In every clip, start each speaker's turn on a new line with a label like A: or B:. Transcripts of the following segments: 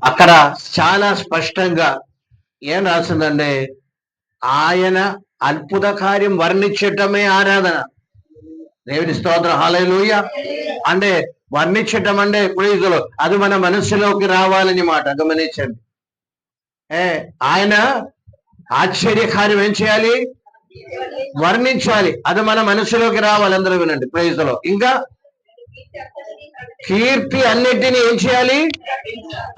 A: అక్కడ చాలా స్పష్టంగా ఏం రాసిందంటే, ఆయన అద్భుత కార్యం వర్ణించటమే ఆరాధన. దేవుని స్తోత్రం, హల్లెలూయా. అంటే వర్ణించటం అంటే ప్రైజులు, అది మన మనసులోకి రావాలని మాట గమనించండి. ఆయన ఆశ్చర్యకార్యం ఏం చేయాలి? వర్ణించాలి, అది మన మనసులోకి రావాలి. అందరూ వినండి ప్రైజులో. ఇంకా కీర్తి అన్నిటినీ ఏం చేయాలి?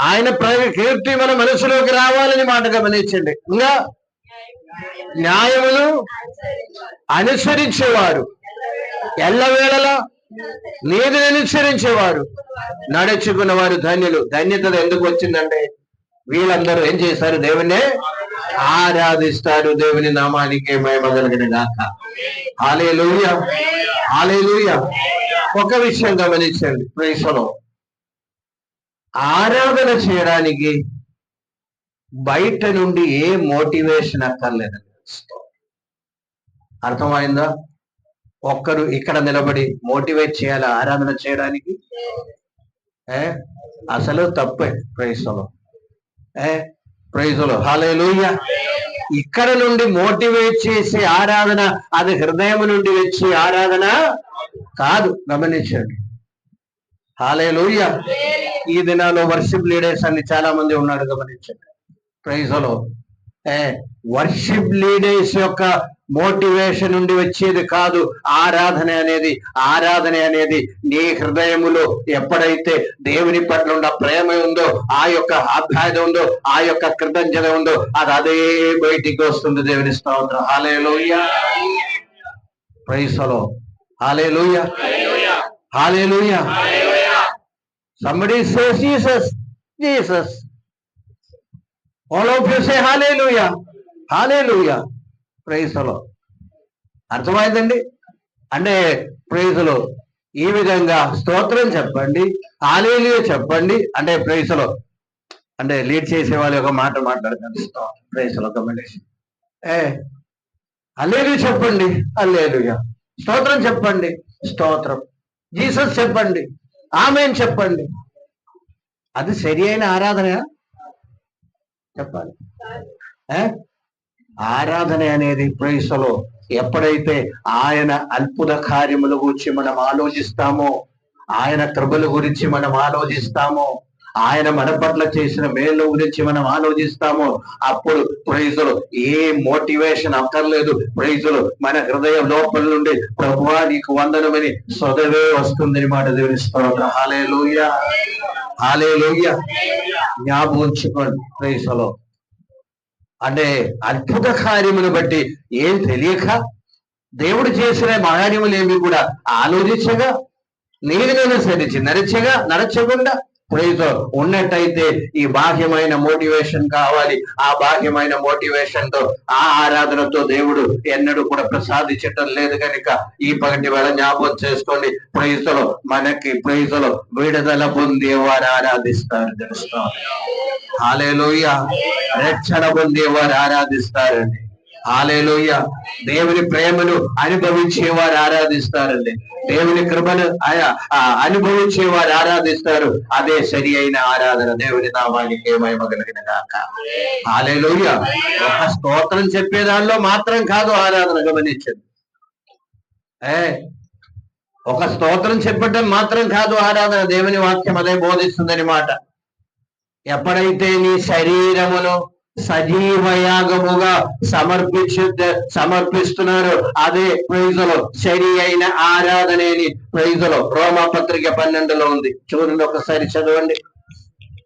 A: ఆయన కీర్తి మన మనసులోకి రావాలని మాట గమనించండి. ఇంకా న్యాయమును అనుసరించేవారు, ఎల్లవేళలా నీతిని అనుసరించేవారు, నడుచుకున్న వారు ధన్యులు. ధన్యత ఎందుకు వచ్చిందంటే, వీళ్ళందరూ ఏం చేశారు? దేవుణ్ణి ఆరాధిస్తారు. దేవుని నామానికి మహిమ కలుగును గాక. హల్లెలూయా, హల్లెలూయా. ఒక విషయం గమనించండి ప్రేక్షలో, ఆరాధన చేయడానికి బయట నుండి ఏ మోటివేషన్ అక్కర్లేదండి. అర్థమైందా? ఒక్కరు ఇక్కడ నిలబడి మోటివేట్ చేయాలి ఆరాధన చేయడానికి? అసలు తప్పే. ప్రైజ్లో ప్రైజ్లో హల్లెలూయా. ఇక్కడ నుండి మోటివేట్ చేసే ఆరాధన అది హృదయం నుండి వచ్చే ఆరాధన కాదు. గమనించండి. హల్లెలూయా. ఈ దినాల్లో వర్షిప్ లీడర్స్ అని చాలా మంది ఉన్నారు. గమనించండి ప్రైజ్లో. వర్షిప్ లీడర్స్ యొక్క మోటివేషన్ నుండి వచ్చేది కాదు ఆరాధన అనేది. ఆరాధన అనేది నీ హృదయములో ఎప్పుడైతే దేవుని పట్ల ఉన్న ప్రేమ ఉందో, ఆ యొక్క ఆప్యాయత ఉందో, ఆ యొక్క కృతజ్ఞత ఉందో, అది అదే బయటికి వస్తుంది. దేవుని స్తోత్రం, హల్లెలూయా. ప్రైజ్లో హల్లెలూయా, హల్లెలూయా. Somebody says Jesus, Jesus. All of you say hallelujah, hallelujah. Praise లో. అర్థమైందండి? అంటే ప్రైజ్ లో ఈ విధంగా స్తోత్రం చెప్పండి, హల్లెలూయా చెప్పండి. అంటే ప్రైజ్ లో అంటే లీడ్ చేసే వాళ్ళు ఒక మాట మాట్లాడతారు. ప్రైజ్ లో కమెండేషన్. హల్లెలూయా చెప్పండి, హల్లెలూయా. స్తోత్రం చెప్పండి, స్తోత్రం. జీసస్ చెప్పండి, ఆమేన్ చెప్పండి. అది సరి అయిన ఆరాధన చెప్పాలి. ఆరాధన అనేది ప్రైజ్లో ఎప్పుడైతే ఆయన అద్భుత కార్యముల గురించి మనం ఆలోచిస్తామో, ఆయన కృపల గురించి మనం ఆలోచిస్తామో, ఆయన మన పట్ల చేసిన మేలు గురించి మనం ఆలోచిస్తామో, అప్పుడు ప్రైజులు ఏ మోటివేషన్ అక్కర్లేదు. ప్రైజులు మన హృదయం లోపల నుండి ప్రభువా నీకు వందనమని సొదవే వస్తుందని మాట. దేవుని స్తోత్రం, హల్లెలూయా, హల్లెలూయా. జ్ఞాపకం ఉంచుకోండి ప్రైజులో. అంటే అద్భుత కార్యమును బట్టి ఏం తెలియక దేవుడు చేసిన కార్యములేమి కూడా ఆలోచించగా, నీతిని అనుసరించి నడచకుండా ప్రైజ్ ఉన్నట్టయితే ఈ బాహ్యమైన మోటివేషన్ కావాలి. ఆ బాహ్యమైన మోటివేషన్ తో, ఆ ఆరాధనతో దేవుడు ఎన్నడూ కూడా ప్రసాదించటం లేదు. కనుక ఈ పగటి వేళ జ్ఞాపకం చేసుకోండి. ప్రైజ్లో మనకి ప్రైజ్లో విడుదల పొందేవారు ఆరాధిస్తారు. తెలుస్తారు. హల్లెలూయా. రక్షణ పొందేవారు ఆరాధిస్తారండి. హల్లెలూయా. దేవుని ప్రేమను అనుభవించేవారు ఆరాధిస్తారండి. దేవుని కృపను అనుభవించేవారు ఆరాధిస్తారు. అదే సరి అయిన ఆరాధన. దేవుని నామానికి మహిమ కలిగిన గాక. హల్లెలూయా. ఒక స్తోత్రం చెప్పేదానిలో మాత్రం కాదు ఆరాధన. గమనించండి. ఒక స్తోత్రం చెప్పడం మాత్రం కాదు ఆరాధన. దేవుని వాక్యం అదే బోధిస్తుందని మాట. ఎప్పుడైతే నీ శరీరమును సజీవయాగముగా సమర్పిస్తున్నారు, అదే ప్రైజులో సరి అయిన ఆరాధనేని ప్రైజులో రోమపత్రిక 12లో ఉంది. చూడండి, ఒకసారి చదవండి.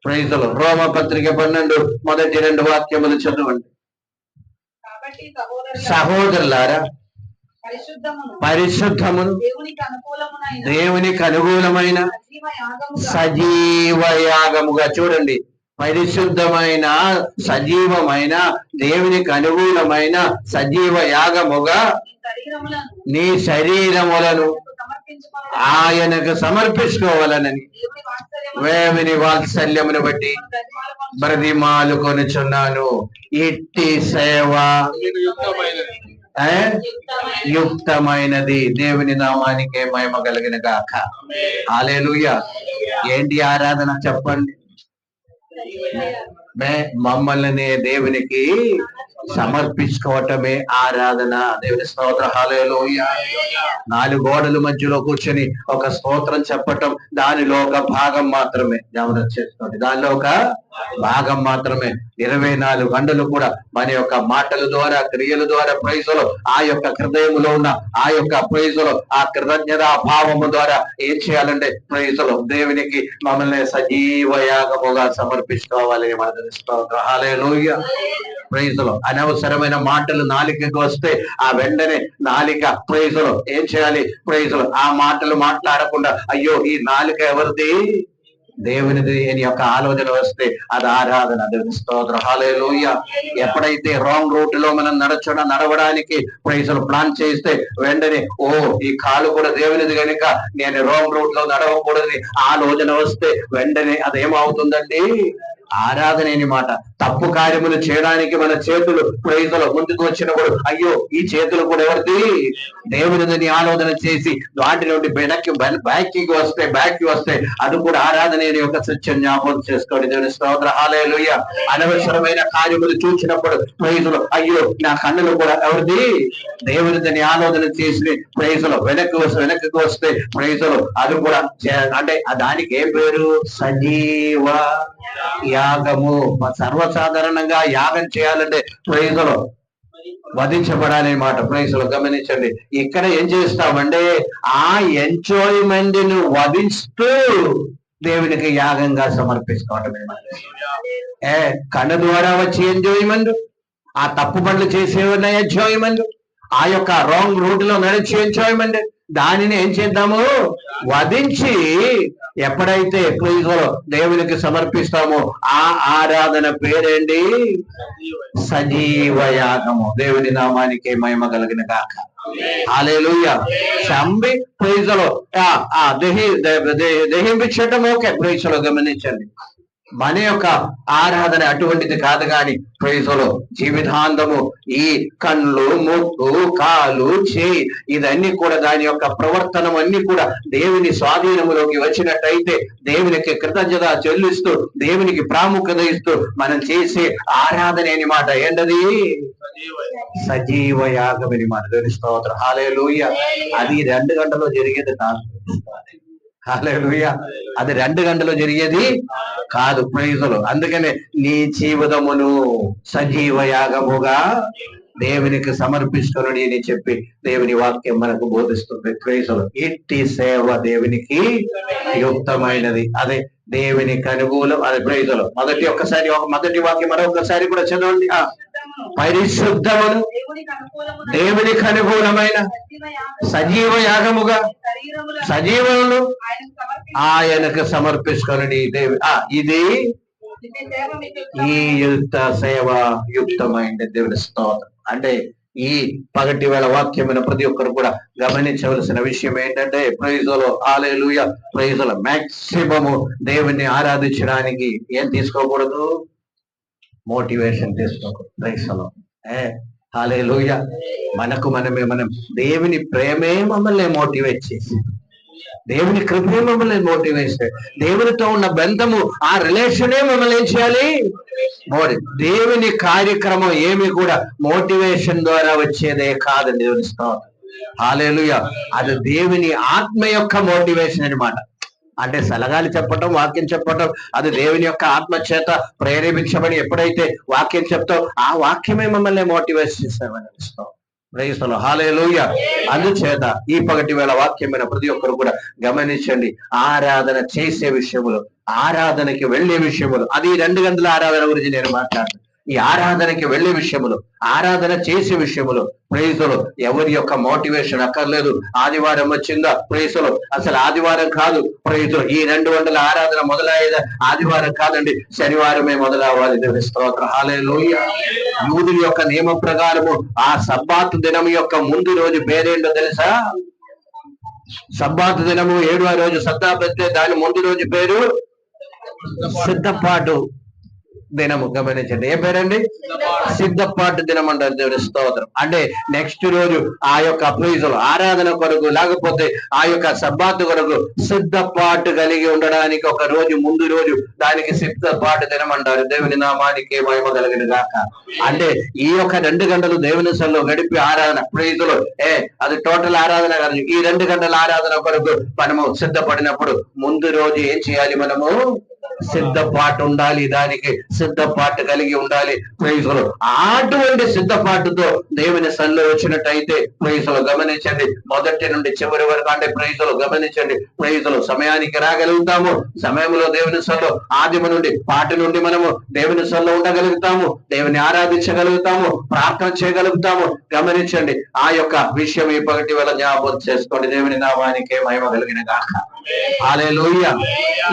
A: ప్రైజులో రోమపత్రిక 12 మొదటి 2 వాక్యములు చదవండి. సహోదరులారా, పరిశుద్ధమును దేవునికి అనుకూలమైన సజీవ యాగముగా, చూడండి, పరిశుద్ధమైన సజీవమైన దేవునికి అనుకూలమైన సజీవ యాగముగా నీ శరీరములను ఆయనకు సమర్పించుకోవాలనని దేవుని వాత్సల్యమును బట్టి బ్రతిమాలు కొనుచున్నాను. ఇట్టి సేవ యుక్తమైనది. దేవుని నామానికి మహిమ కలిగిన గాక. హల్లెలూయా. ఏంటి ఆరాధన చెప్పండి? మమ్మల్ని దేవునికి సమర్పించుకోవటమే ఆరాధన. దేవుని స్తోత్ర, హల్లెలూయా. 4 గోడల మధ్యలో కూర్చొని ఒక స్తోత్రం చెప్పటం దానిలో ఒక భాగం మాత్రమే. గమనం చేసుకోండి, దానిలో ఒక భాగం మాత్రమే. 24 గంటలు కూడా మన యొక్క మాటల ద్వారా, క్రియల ద్వారా ప్రైజులు ఆ యొక్క హృదయంలో ఉన్న ఆ యొక్క ప్రైజులు, ఆ కృతజ్ఞత భావము ద్వారా ఏం చేయాలంటే ప్రైజులు దేవునికి మమ్మల్ని సజీవ యాగముగా సమర్పించుకోవాలని మన స్తోత్రం, హల్లెలూయా. ప్రైజులు అనవసరమైన మాటలు నాలికకు వస్తే ఆ వెంటనే నాలిక ప్రైజులు ఏం చేయాలి? ప్రైజులు ఆ మాటలు మాట్లాడకుండా అయ్యో ఈ నాలిక ఎవరిది? దేవునిది అని యొక్క ఆలోచన వస్తే అది ఆరాధన. దేవుని స్తోత్రం, హల్లెలూయా. ఎప్పుడైతే రాంగ్ రూట్ లో మనం నడవడానికి ప్రైజులు ప్లాన్ చేస్తే వెంటనే ఓ ఈ కాలు కూడా దేవునిది కనుక నేను రాంగ్ రూట్ లో నడవకూడదని ఆలోచన వస్తే వెంటనే అదేమవుతుందండి? ఆరాధన అని మాట. తప్పు కార్యములు చేయడానికి మన చేతులు ప్రైజులు ముందుకు వచ్చినప్పుడు అయ్యో ఈ చేతులు కూడా ఎవరిది? దేవునిదని ఆలోచన చేసి వాటి నుండి బ్యాక్కి వస్తే అది కూడా ఆరాధన అని ఒక సత్యం జ్ఞాపకం చేసుకోండి. దేవుని స్తోత్ర, హల్లెలూయా. అనవసరమైన కార్యములు చూసినప్పుడు ప్రైజులు అయ్యో నా కన్నులు కూడా ఎవరిది? దేవునిదని ఆలోచన చేసి ప్రైజులు వెనక్కి వస్తే ప్రైజులు అది కూడా అంటే దానికి ఏం పేరు? సజీవ యాగము. సర్వసాధారణంగా యాగం చేయాలంటే ప్రైజులు వధించబడాలి మాట. ప్రైజులు గమనించండి. ఇక్కడ ఏం చేస్తామంటే ఆ ఎంజాయ్మెంట్ ను వధిస్తూ దేవునికి యాగంగా సమర్పించుకోవటం. కన్ను ద్వారా వచ్చే ఎంజాయ్మెంట్, ఆ తప్పు పనులు చేసే ఉన్న ఎంజాయ్మెంట్, ఆ యొక్క రాంగ్ రూట్ లో నడిచే ఎంజాయ్మెంట్, దానిని ఏం చేద్దాము? వధించి ఎప్పుడైతే ప్రైజులు దేవునికి సమర్పిస్తామో ఆ ఆరాధన పేరేంటి? సజీవ యాగము. దేవుని నామానికి మహిమ కలిగిన గాక, హల్లెలూయా. చంపి ప్రైజులు దహింపించటం ఓకే. ప్రైజులు గమనించండి, మన యొక్క ఆరాధన అటువంటిది కాదు. కానీ ప్రైజులు జీవితాంతము ఈ కళ్ళు, ముక్కు, కాలు, చేయి ఇదన్నీ కూడా దాని యొక్క ప్రవర్తనం అన్ని కూడా దేవుని స్వాధీనములోకి వచ్చినట్టయితే దేవునికి కృతజ్ఞత చెల్లిస్తూ దేవునికి ప్రాముఖ్యత ఇస్తూ మనం చేసే ఆరాధన అని మాట ఏంటది? సజీవ యాగమని మాట. దేవుని స్తోత్రం, హల్లెలూయా. అది 2 గంటల్లో జరిగేది కాదు. హల్లెలూయా. అది 2 గంటలు జరిగేది కాదు. ప్రైజులు అందుకనే నీ జీవితమును సజీవ యాగముగా దేవునికి సమర్పిస్తున్నది అని చెప్పి దేవుని వాక్యం మనకు బోధిస్తుంది. ప్రైజులు ఇట్టి సేవ దేవునికి యుక్తమైనది, అదే దేవునికి అనుకూలం. అది ప్రైజులు మొదటి వాక్యం మరొకసారి కూడా చదవండి. పరిశుద్ధమును దేవునికి అనుకూలమైన సజీవ యాగముగా సజీవమును ఆయనకు సమర్పించుకొని ఇది ఈ యుక్త సేవ యుక్తమైన దేవుని స్తోత్రం. అంటే ఈ పగటి వేళ వాక్యమైన ప్రతి ఒక్కరు కూడా గమనించవలసిన విషయం ఏంటంటే ప్రైజులు, హల్లెలూయా. ప్రైజులు మాక్సిమము దేవుణ్ణి ఆరాధించడానికి ఏం తీసుకోకూడదు? మోటివేషన్ తీసుకోకూడదు. ప్రైజులు హల్లెలూయా. మనం దేవుని ప్రేమే మమ్మల్ని మోటివేట్ చేసి, దేవుని కృపే మమ్మల్ని మోటివేట్, దేవునితో ఉన్న బంధము ఆ రిలేషనే మమ్మల్ని ఏం చేయాలి? దేవుని కార్యక్రమం ఏమి కూడా మోటివేషన్ ద్వారా వచ్చేదే కాదండి. దేవుని స్తోత్రం, హల్లెలూయా. అది దేవుని ఆత్మ యొక్క మోటివేషన్ అన్నమాట. అంటే సలహాలు చెప్పటం, వాక్యం చెప్పటం అది దేవుని యొక్క ఆత్మ చేత ప్రేరేపించబడి ఎప్పుడైతే వాక్యం చెప్తావు ఆ వాక్యమే మమ్మల్ని మోటివేట్ చేస్తామని ఇస్తాం. ప్రైజులు, హల్లెలూయా. అందుచేత ఈ పగటి వేళ వాక్యమైన ప్రతి ఒక్కరు కూడా గమనించండి. ఆరాధన చేసే విషయములు, ఆరాధనకి వెళ్లే విషయములు, అది 2 గంటల ఆరాధన గురించి నేను మాట్లాడుతాను. ఈ ఆరాధనకి వెళ్లే విషయములు, ఆరాధన చేసే విషయములు ప్రైజులు ఎవరి యొక్క మోటివేషన్ అక్కర్లేదు. ఆదివారం వచ్చిందా? ప్రైజులు అసలు ఆదివారం కాదు. ప్రైజులు ఈ 2 గంటల ఆరాధన మొదలయ్యేది ఆదివారం కాదండి, శనివారమే మొదలవ్వాలి. దేవుని స్తోత్రం, హల్లెలూయా. యూదుల యొక్క నియమ ప్రకారము ఆ సబ్బాతు దినం యొక్క ముందు రోజు పేరేంటో తెలుసా? సబ్బాతు దినము 7వ రోజు సద్దాపడితే దాని ముందు రోజు పేరు సిద్ధపాటు. దినము. గమనించండి, ఏ పేరండి? సిద్ధపాటు దినం అంటారు. దేవుని స్తోత్రం. అంటే నెక్స్ట్ రోజు ఆ యొక్క ప్రైజులు ఆరాధన కొరకు, లేకపోతే ఆ యొక్క సబ్బాతు కొరకు సిద్ధపాటు కలిగి ఉండడానికి ఒక రోజు ముందు రోజు దానికి సిద్ధపాటు దినం అంటారు. దేవుని నామానికి మహిమ కలిగిన గాక. అంటే ఈ యొక్క 2 గంటలు దేవుని సన్నిధిలో గడిపి ఆరాధన ప్రైజులు అది టోటల్ ఆరాధన కాదు. ఈ 2 గంటల ఆరాధన కొరకు మనము సిద్ధపడినప్పుడు ముందు రోజు ఏం చేయాలి? మనము సిద్ధపాటు ఉండాలి, దానికి సిద్ధపాటు కలిగి ఉండాలి. ప్రైజులు అటువంటి సిద్ధపాటుతో దేవుని సన్నిధిలో వచ్చినట్టయితే ప్రైజులు గమనించండి, మొదటి నుండి చివరి వరకు అంటే ప్రైజులు గమనించండి, ప్రైజులు సమయానికి రాగలుగుతాము. సమయంలో దేవుని సన్నిధిలో ఆదిమ నుండి పాటి నుండి మనము దేవుని సన్నిధిలో ఉండగలుగుతాము, దేవుని ఆరాధించగలుగుతాము, ప్రార్థన చేయగలుగుతాము. గమనించండి, ఆ యొక్క విషయం ఈ పగటి వేళ జ్ఞాపకం చేసుకోండి. దేవుని నామానికే మహిమ కలిగిన గాక. హల్లెలూయా.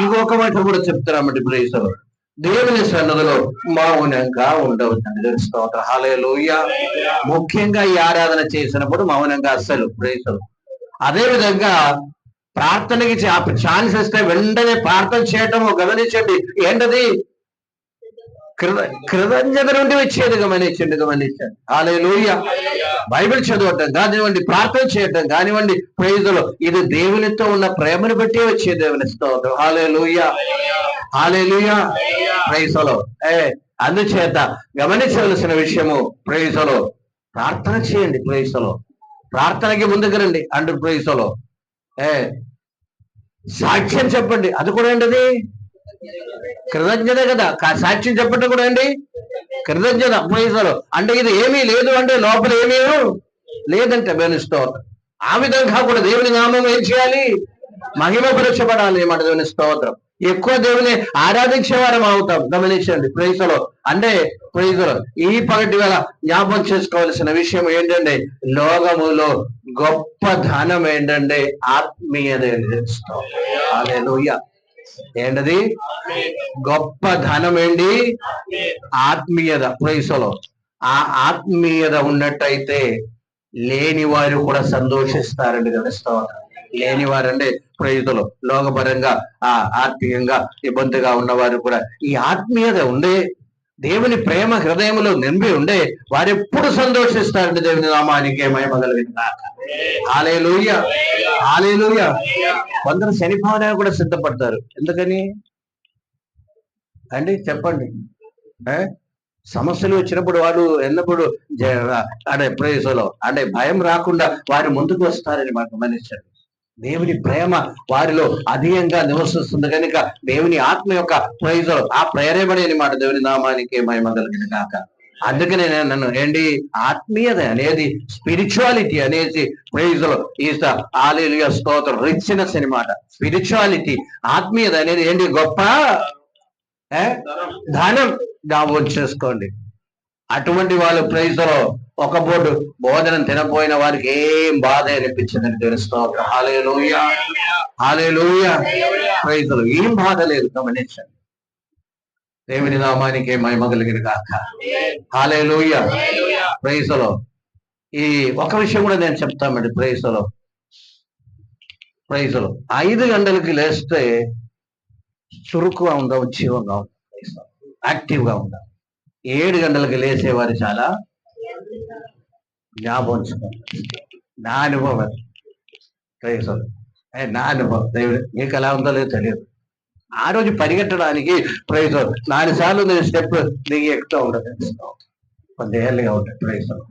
A: ఇంకొక మాట కూడా చెప్తున్నామండి, ప్రైజులు దేవుని సన్నిధిలో మౌనంగా ఉండవద్దండి. స్తోత్రం. హల్లెలూయా. ముఖ్యంగా ఈ ఆరాధన చేసినప్పుడు మౌనంగా అస్సలు. ప్రైజులు అదే విధంగా ప్రార్థనకి ఛాన్స్ ఇస్తే వెంటనే ప్రార్థన చేయటము. గమనించండి, ఏంటది? కృతజ్ఞత నుండి వచ్చేది. గమనించండి. హల్లెలూయా. బైబిల్ చదవటం కానివ్వండి, ప్రార్థన చేయటం కానివ్వండి, ప్రైజులు ఇది దేవునితో ఉన్న ప్రేమను బట్టి వచ్చే దేవుని స్తోత్రం. హల్లెలూయా. హల్లెలూయా. ప్రైజులు అందుచేత గమనించవలసిన విషయము ప్రైజులు ప్రార్థన చేయండి. ప్రైజులు ప్రార్థనకి ముందుకు రండి అంటూ ప్రైజులు సాక్ష్యం చెప్పండి. అది కూడా ఏంటది? కృతజ్ఞత కదా. సాక్ష్యం చెప్పండి కూడా అండి కృతజ్ఞత. ప్రైజులు అంటే ఇది ఏమీ లేదు అంటే లోపల ఏమీ లేదంటే బేనిస్తోత్రం. ఆ విధంగా కూడా దేవుని నామం ఏం చేయాలి? మహిమపరచబడాలి మాట. దేవుని స్తోత్రం. ఎక్కువ దేవుని ఆరాధించేవారం అవుతాం. గమనించండి, ప్రైజులు అంటే ప్రైజులు ఈ పగటి వేళ జ్ఞాపకం చేసుకోవాల్సిన విషయం ఏంటంటే లోకములో గొప్ప ధనం ఏంటంటే ఆత్మీయత. హల్లెలూయా. ఏంటది? గొప్ప ధనం ఏంటి? ఆత్మీయత. ప్రైజులు ఆ ఆత్మీయత ఉన్నట్టయితే లేని వారు కూడా సంతోషిస్తారండి. గమనిస్తాం. లేని వారంటే ప్రైజులు లోకపరంగా ఆర్థికంగా ఇబ్బందిగా ఉన్నవారు కూడా ఈ ఆత్మీయత ఉండే, దేవుని ప్రేమ హృదయంలో నింపి ఉండే వారు ఎప్పుడు సంతోషిస్తారండి. దేవుని నామానికి మహిమ కలిగిన గాక. హల్లెలూయా. హల్లెలూయా. కొందరు శనిభావన కూడా సిద్ధపడతారు. ఎందుకని అండి? చెప్పండి. సమస్యలు వచ్చినప్పుడు వాడు ఎన్నప్పుడు అంటే ప్రైజులు అంటే భయం రాకుండా వారు ముందుకు వస్తారని మాకు గమనించండి. దేవుని ప్రేమ వారిలో అధికంగా నివసిస్తుంది కనుక దేవుని ఆత్మ యొక్క ప్రైజులు ఆ ప్రేరేపణ మాట. దేవుని నామానికి మహిమ కలిగిన గాక. అందుకనే నన్ను ఏంటి ఆత్మీయత అనేది, స్పిరిచువాలిటీ అనేది ప్రైజులు ఈస్ హల్లెలూయా స్తోత్రం రిచ్నెస్ అన్నమాట. స్పిరిచువాలిటీ ఆత్మీయత అనేది ఏంటి? గొప్ప ధనం. జ్ఞాపకం చేసుకోండి. అటువంటి వాళ్ళు ప్రైజులో ఒక బోర్డు భోజనం తినపోయిన వారికి ఏం బాధ అనిపించిందని తెలుసుకోవాలి. హల్లెలూయా. హల్లెలూయా. ప్రైజులు ఏం బాధ లేదు. గమనించండి. దేవుని నామానికి మహిమ కలిగిన గాక. హల్లెలూయా. ప్రైజులో ఈ ఒక విషయం కూడా నేను చెప్తామండి. ప్రైజులో 5 గంటలకి లేస్తే చురుకుగా ఉందాం, ఉజ్జీవంగా ఉందాం, యాక్టివ్గా ఉందాం. 7 గంటలకు లేసేవారు చాలా జ్ఞాపకం. నా అనుభవం ప్రైజులు నా అనుభవం. దేవుడు మీకు ఎలా ఉందో లేదో తెలియదు. ఆ రోజు పరిగెట్టడానికి ప్రైజులు 4 సార్లు నేను స్టెప్ దిగి ఎక్కుతూ ఉండదు. కొంతేళ్ళుగా ఉంటుంది. ప్రైజులు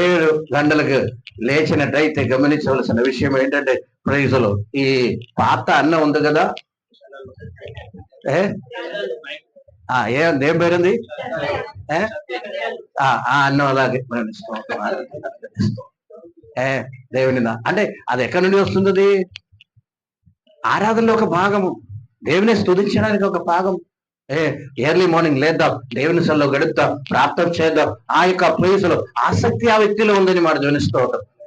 A: 7 గంటలకు లేచినట్టయితే గమనించవలసిన విషయం ఏంటంటే ప్రైజులు ఈ పాత అన్నం ఉంది కదా, ఏం పేరుంది? అన్నం అలాగే దేవుని అంటే అది ఎక్కడి నుండి వస్తుంది? ఆరాధనలో ఒక భాగము, దేవుని స్తుతించడానికి ఒక భాగం. ఎర్లీ మార్నింగ్ లేద్దాం, దేవుని సన్నిధిలో గడుపుతాం, ప్రార్థన చేద్దాం. ఆ యొక్క ప్లేసులో ఆసక్తి ఆ వ్యక్తిలో ఉందని మాట ధ్వనిస్తూ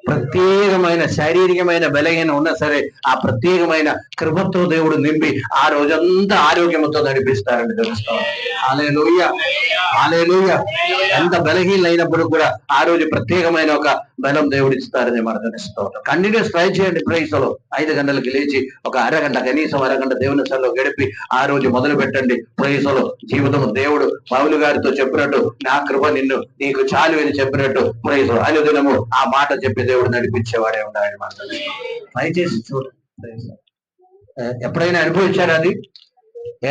A: ప్రత్యేకమైన శారీరకమైన బలహీన ఉన్నా సరే ఆ ప్రత్యేకమైన కృపతో దేవుడు నింపి ఆ రోజంతా ఆరోగ్యంతో నడిపిస్తారని తెలుస్తాం. హల్లెలూయా. హల్లెలూయా. ఎంత బలహీనైనప్పుడు కూడా ఆ రోజు ప్రత్యేకమైన ఒక బలం దేవుడు ఇస్తారని మనం గమనిస్తాం. కంటిన్యూస్ ట్రై చేయండి. ప్రైస్లో 5 గంటలకి లేచి ఒక అరగంట, కనీసం అరగంట దేవుని సన్నిధిలో గడిపి ఆ రోజు మొదలు పెట్టండి. ప్రైస్లో జీవితం దేవుడు పౌలు గారితో చెప్పినట్టు, నా కృప నీకు చాలు అని చెప్పినట్టు ప్రైస్లో అనుదినము ఆ మాట చెప్పి దేవుడు నడిపించేవాడే ఉండాలని మనం ట్రై చేసి చూడండి. ఎప్పుడైనా అనుభవించారా అది?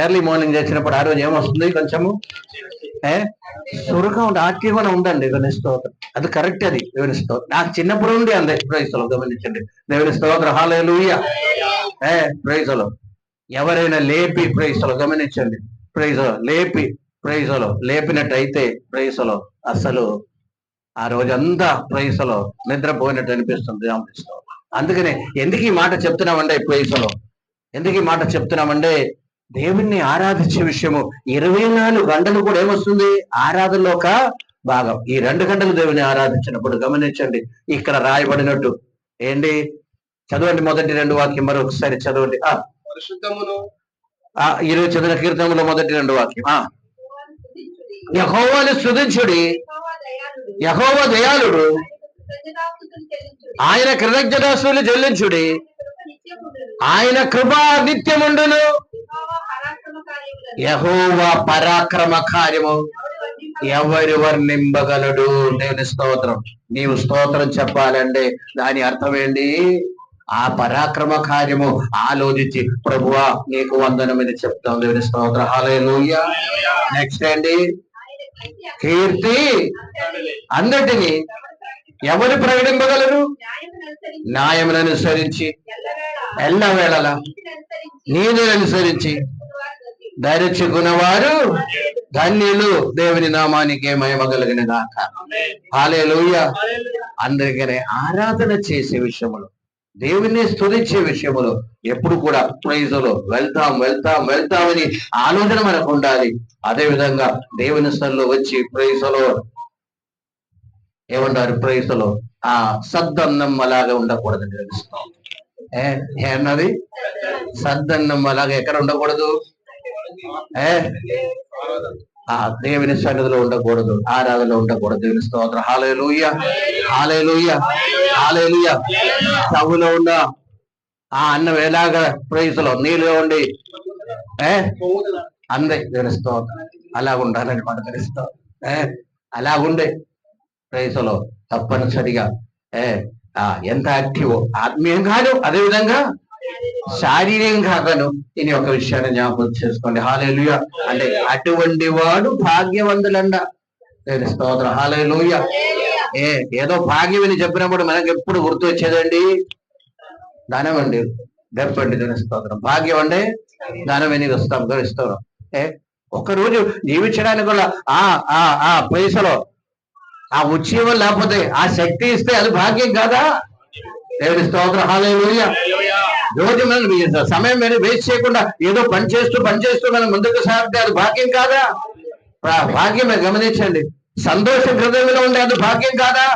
A: ఎర్లీ మార్నింగ్ చేసినప్పుడు ఆ రోజు ఏమొస్తుంది? కొంచెము సురగా ఉండి ఆక్టివ్గా ఉందండి. దేవుని స్తోత్రం. అది కరెక్ట్. అది దేవుని స్తోత్రం. నాకు చిన్నప్పుడు ఉండి అందే. ప్రైజ్లో గమనించండి. దేవుని స్తోత్రం. హల్లెలూయా. ప్రైజ్లో ఎవరైనా లేపి ప్రైజ్లో గమనించండి. ప్రైజ్లో లేపినట్టయితే ప్రైజ్లో అసలు ఆ రోజంతా ప్రైజ్లో నిద్రపోయినట్టు అనిపిస్తుంది. అందుకనే ఎందుకు ఈ మాట చెప్తున్నామంటే ఎందుకు ఈ మాట చెప్తున్నామంటే దేవుణ్ణి ఆరాధించే విషయము 24 గంటలు కూడా ఏమొస్తుంది? ఆరాధనలో ఒక భాగం. ఈ 2 గంటలు దేవుని ఆరాధించినప్పుడు గమనించండి, ఇక్కడ రాయబడినట్టు ఏంటి? చదవండి మొదటి 2 వాక్యం మరొకసారి చదవండి. ఈరోజు చదివిన కీర్తనలో మొదటి 2 వాక్యం. యెహోవాను స్తుతించుడి, యెహోవా దయాళుడు, ఆయన కృతజ్ఞతాస్తుతులు చెల్లించుడి, ఆయన కృప నిత్యముండును, యెహోవా పరాక్రమ కార్యము ఎవరు వర్ణింపగలడు. దేవుని స్తోత్రం. నీవు స్తోత్రం చెప్పాలంటే దాని అర్థం ఏంటి? ఆ పరాక్రమ కార్యము ఆలోచించి ప్రభువా నీకు వందనమని చెప్తాం. దేవుని స్తోత్రం. హల్లెలూయా. నెక్స్ట్ ఏంటి? కీర్తి అందటిని ఎవరు ప్రకటింపగలరు? న్యాయమును అనుసరించి ఎల్లవేళలా నీతిని అనుసరించి ధరించుకున్నవారు ధన్యులు. దేవుని నామానికి మహిమ కలుగును గాక. హల్లెలూయా. అందుకనే ఆరాధన చేసే విషయంలో, దేవుని స్తుతించే విషయంలో ఎప్పుడు కూడా ప్రైజ్లో వెళ్తామని ఆలోచన మనకు ఉండాలి. అదే విధంగా దేవుని స్థలంలో వచ్చి ప్రైజ్లో ఏమంటారు? ప్రైజ్లో ఆ సద్దన్నం అలాగా ఉండకూడదు. తెలుస్తాం ఏమన్నది? సద్దన్నం అలాగా ఎక్కడ ఉండకూడదు? దేవుని సన్నిధిలో ఉండకూడదు, ఆరాధనలో ఉండకూడదు. దేవుని స్తోత్రం. హల్లెలూయా. హల్లెలూయా. హల్లెలూయా. స్టవ్లో ఉన్న ఆ అన్నం ఎలాగా ప్రైజ్లో నీళ్ళు ఉండి అందే. దేవుని స్తోత్రం. అలా ఉండాలని మనం తెలుస్తాం. అలాగుండే ప్రైజ్లో తప్పనిసరిగా ఎంత యాక్టివ్ ఆత్మీయంగాను అదేవిధంగా శారీరకంగాను ఇది ఒక విషయాన్ని జ్ఞాపకం చేసుకోండి. హల్లెలూయా. అంటే అటువంటి వాడు భాగ్యవంతులండ. దేవుని స్తోత్రం. హల్లెలూయా. ఏదో భాగ్యం అని చెప్పినప్పుడు మనకి ఎప్పుడు గుర్తు వచ్చేదండి? ధనం అండి. చెప్పండి. దేవుని స్తోత్రం. భాగ్యం అంటే ధనం అని వస్తాం. గౌరవిస్తాం. ఒక్కరోజు జీవించడానికి కూడా ఆ పైసలో ఆ ఉద్యోగం లేకపోతే ఆ శక్తి ఇస్తే అది భాగ్యం కాదా? దేవుని స్తోత్రం. హల్లెలూయా. రోజు మనం సమయం వేస్ట్ చేయకుండా ఏదో పని చేస్తూ మనం ముందుకు సాగితే అది భాగ్యం కాదా? భాగ్యమే. గమనించండి. సంతోషం హృదయంలో ఉండే అది భాగ్యం కాదా?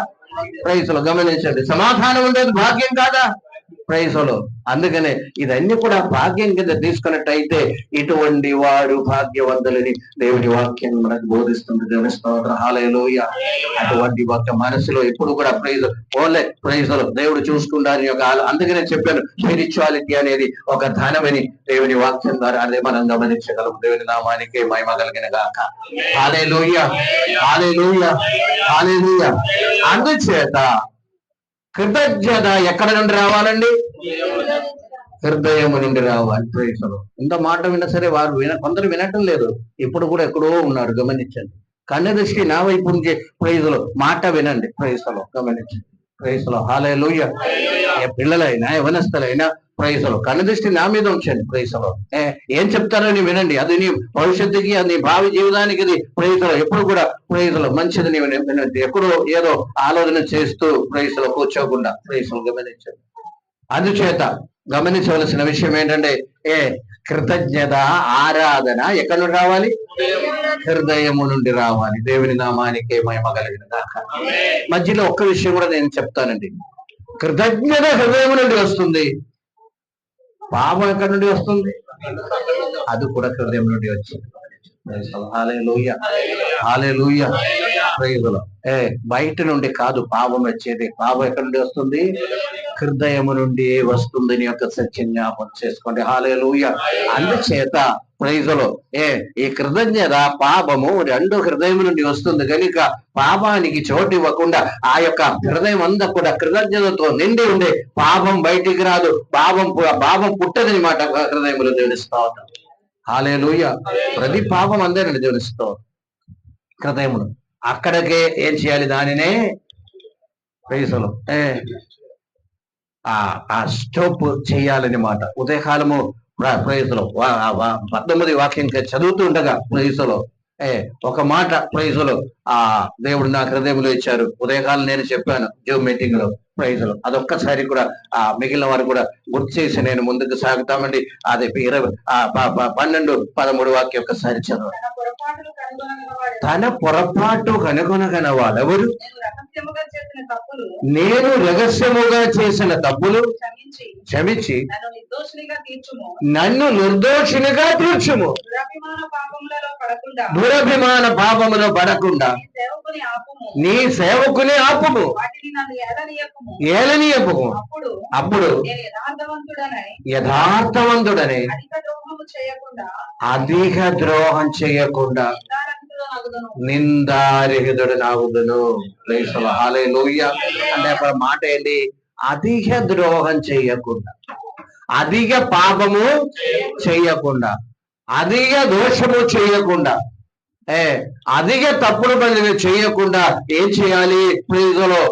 A: ప్రైజ్లో గమనించండి. సమాధానం ఉండేది భాగ్యం కాదా? ప్రైజ్లో. అందుకనే ఇదన్నీ కూడా భాగ్యం కింద తీసుకున్నట్టయితే ఇటువంటి వారు భాగ్యవంతులని దేవుని వాక్యం మనకు బోధిస్తుంది. దేవుని స్తోత్రం. హల్లెలూయా. అటువంటి ఒక మనసులో ఎప్పుడు కూడా ప్రైజ్లో దేవుడు చూసుకుంటారని ఒక అందుకనే చెప్పాను, స్పిరిచువాలిటీ అనేది ఒక ధనమని దేవుని వాక్యం ద్వారా అదే మనం గమనించగలం. దేవుని నామానికి మహిమ కలిగిన గాక. హల్లెలూయా. హల్లెలూయా. హల్లెలూయా. అందుచేత కృతజ్ఞత ఎక్కడ నుండి రావాలండి? హృదయం నుండి రావాలి. ప్రైజ్లో. ఇంత మాట విన్నా సరే వారు కొందరు వినటం లేదు. ఇప్పుడు కూడా ఎక్కడో ఉన్నారు. గమనించండి. కన్ను దృష్టి నా వైపు ఉంచే ప్రైజ్లో మాట వినండి. ప్రైజ్లో గమనించండి. ప్రైజ్లో. హల్లెలూయా. పిల్లలైనా యవనస్తులైనా ప్రైజ్లో కన్ను దృష్టి నా మీద ఉంచండి. ప్రైజ్లో ఏం చెప్తారో నీ వినండి. అది నీ భవిష్యత్తుకి, అది నీ భావి జీవితానికి ఇది ప్రైజ్లో ఎప్పుడు కూడా ప్రైజ్లో మంచిది. నీ వినండి. ఎప్పుడో ఏదో ఆలోచన చేస్తూ ప్రైజ్లో కూర్చోకుండా ప్రైజ్లో గమనించండి. అందుచేత గమనించవలసిన విషయం ఏంటంటే కృతజ్ఞత ఆరాధన ఎక్కడ నుండి రావాలి? హృదయము నుండి రావాలి. దేవుని నామానికి మహిమ కలిగిన గాక. మధ్యలో ఒక్క విషయం కూడా నేను చెప్తానండి. కృతజ్ఞత హృదయం నుండి వస్తుంది. పాపం ఎక్కడి నుండి వస్తుంది? అది కూడా హృదయం నుండి వచ్చింది. Hallelujah, hallelujah. Praise the Lord. బయట నుండి కాదు పాపం వచ్చేది. పాపం ఎక్కడి నుండి వస్తుంది? హృదయము నుండి వస్తుంది నీ యొక్క సత్యం జ్ఞాపకం చేసుకోండి. హల్లెలూయా. అందుచేత ప్రైజ్ ది లార్డ్. ఈ కృతజ్ఞత పాపము రెండు హృదయం నుండి వస్తుంది కనుక పాపానికి చోటు ఇవ్వకుండా ఆ యొక్క హృదయం అంతా కూడా కృతజ్ఞతతో నిండి ఉండే పాపం బయటికి రాదు. పాపం పుట్టదని మాట హృదయంలో తెలుస్తా ఉంటాం. హల్లెలూయా. ప్రతి పాపం అందరిని తెలుస్తూ హృదయమును అక్కడికే ఏం చేయాలి? దానినే ప్రైజులు ఆ స్టాప్ చేయాలని మాట. ఉదయకాలము ప్రైజులు 19 వాక్యం చదువుతుండగా ప్రైజులు ఒక మాట ప్రైజులు దేవుడు నా హృదయంలో ఇచ్చారు. ఉదయకాలం నేను చెప్పాను జూమ్ మీటింగ్ లో ప్రైజులు. అదొక్కసారి కూడా మిగిలిన వారు కూడా గుర్తు చేసి నేను ముందుకు సాగుతామండి. అది 12-13 వాక్యం ఒక్కసారి చదవ. తన పొరపాటు కనుగొనగల వాళ్ళెవరు? నేను రహస్యముగా చేసిన తప్పులు క్షమించి నన్ను నిర్దోషినిగా తీర్చుము. దురభిమాన పాపములో పడకుండా నీ సేవకుని ఆపుము, ఏలనీయపుము. అప్పుడు యథార్థవంతుడనే అధిక ద్రోహం చేయకుండా నిందారహితుడు నాగుదును. హల్లెలూయా. అంటే అక్కడ మాట ఏంటి? అధిక ద్రోహం చేయకుండా, అధిక పాపము చేయకుండా, అధిక దోషము చేయకుండా, అధిక తప్పుడు పనులు చేయకుండా ఏం చేయాలి? ప్రీజలో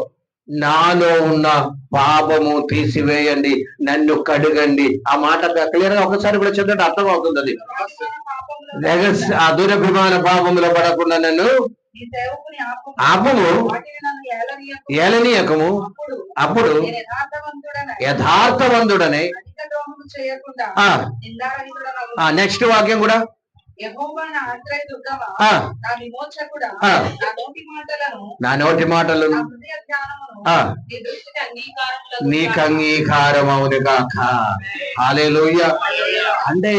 A: నాలో ఉన్న పాపము తీసివేయండి, నన్ను కడుగండి. ఆ మాట క్లియర్ గా ఒకసారి కూడా చదివితే అర్థం అవుతుంది. అది దురభిమాన పాపములో పడకుండా నన్ను ఆపము, ఏలనీయకము. అప్పుడు యథార్థవంతుడనే. నెక్స్ట్ వాక్యం కూడా నా నోటి మాటలను నీకు అంగీకారం అవును గాక. హల్లెలూయా. అంటే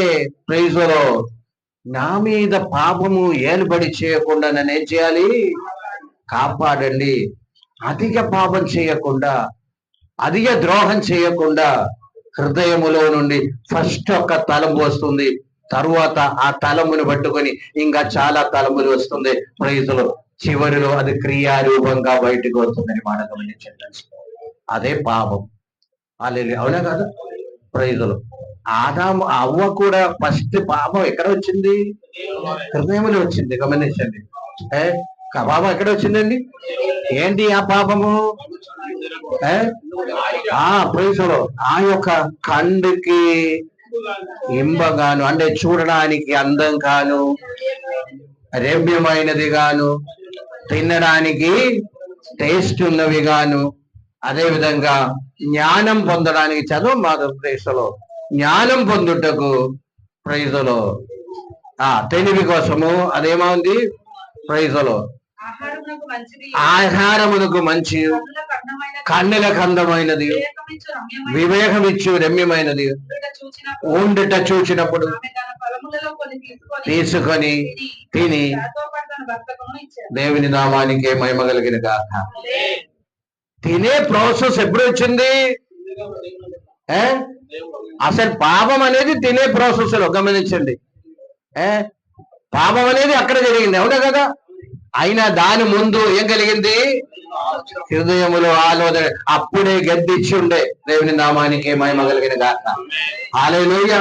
A: ప్రైజ్ లో నా మీద పాపము ఏలుబడి చేయకుండా నన్ను ఏం చేయాలి? కాపాడండి. అధిక పాపం చేయకుండా, అధిక ద్రోహం చేయకుండా హృదయములో నుండి ఫస్ట్ ఒక తలంపు వస్తుంది. తరువాత ఆ తలమును పట్టుకొని ఇంకా చాలా తలములు వస్తుంది. ప్రైజులు చివరిలో అది క్రియారూపంగా బయటకు వస్తుందని మాట గమనించండి. అదే పాపం. హల్లెలూయా. అవునా కదా? ప్రైజులు ఆదాము అవ్వ కూడా ఫస్ట్ పాపం ఎక్కడ వచ్చింది? హృదయంలో వచ్చింది. గమనించండి. పాపం ఎక్కడ వచ్చిందండి? ఏంటి ఆ పాపము? ప్రైజులు ఆ యొక్క కండుకి ఇంబగాను, అంటే చూడడానికి అందం కాను, రమ్యమైనది గాను, తినడానికి టేస్ట్ ఉన్నవి గాను, అదే విధంగా జ్ఞానం పొందడానికి చదువు మాధవ ప్రైజులో జ్ఞానం పొందుటకు ప్రైజులో తెలివి కోసము అదేమవుంది? ప్రైజులో ఆహారమునకు మంచి, కన్నులకు అందమైనది, వివేకమిచ్చు రమ్యమైనది ఉండుట చూచినప్పుడు తీసుకొని తిని దేవుని నామానికే మహిమ కలిగిన గాక. తినే ప్రాసెస్ ఎప్పుడు వచ్చింది? అసలు పాపం అనేది తినే ప్రాసెస్ లో గమనించండి. పాపం అనేది అక్కడ జరిగింది. అవునా కదా? అయినా దాని ముందు ఏం కలిగింది? హృదయములో ఆలోచన అప్పుడే గద్దిచ్చి ఉండే. దేవుని నామానికి మహిమ కలిగిన గాక. హల్లెలూయా.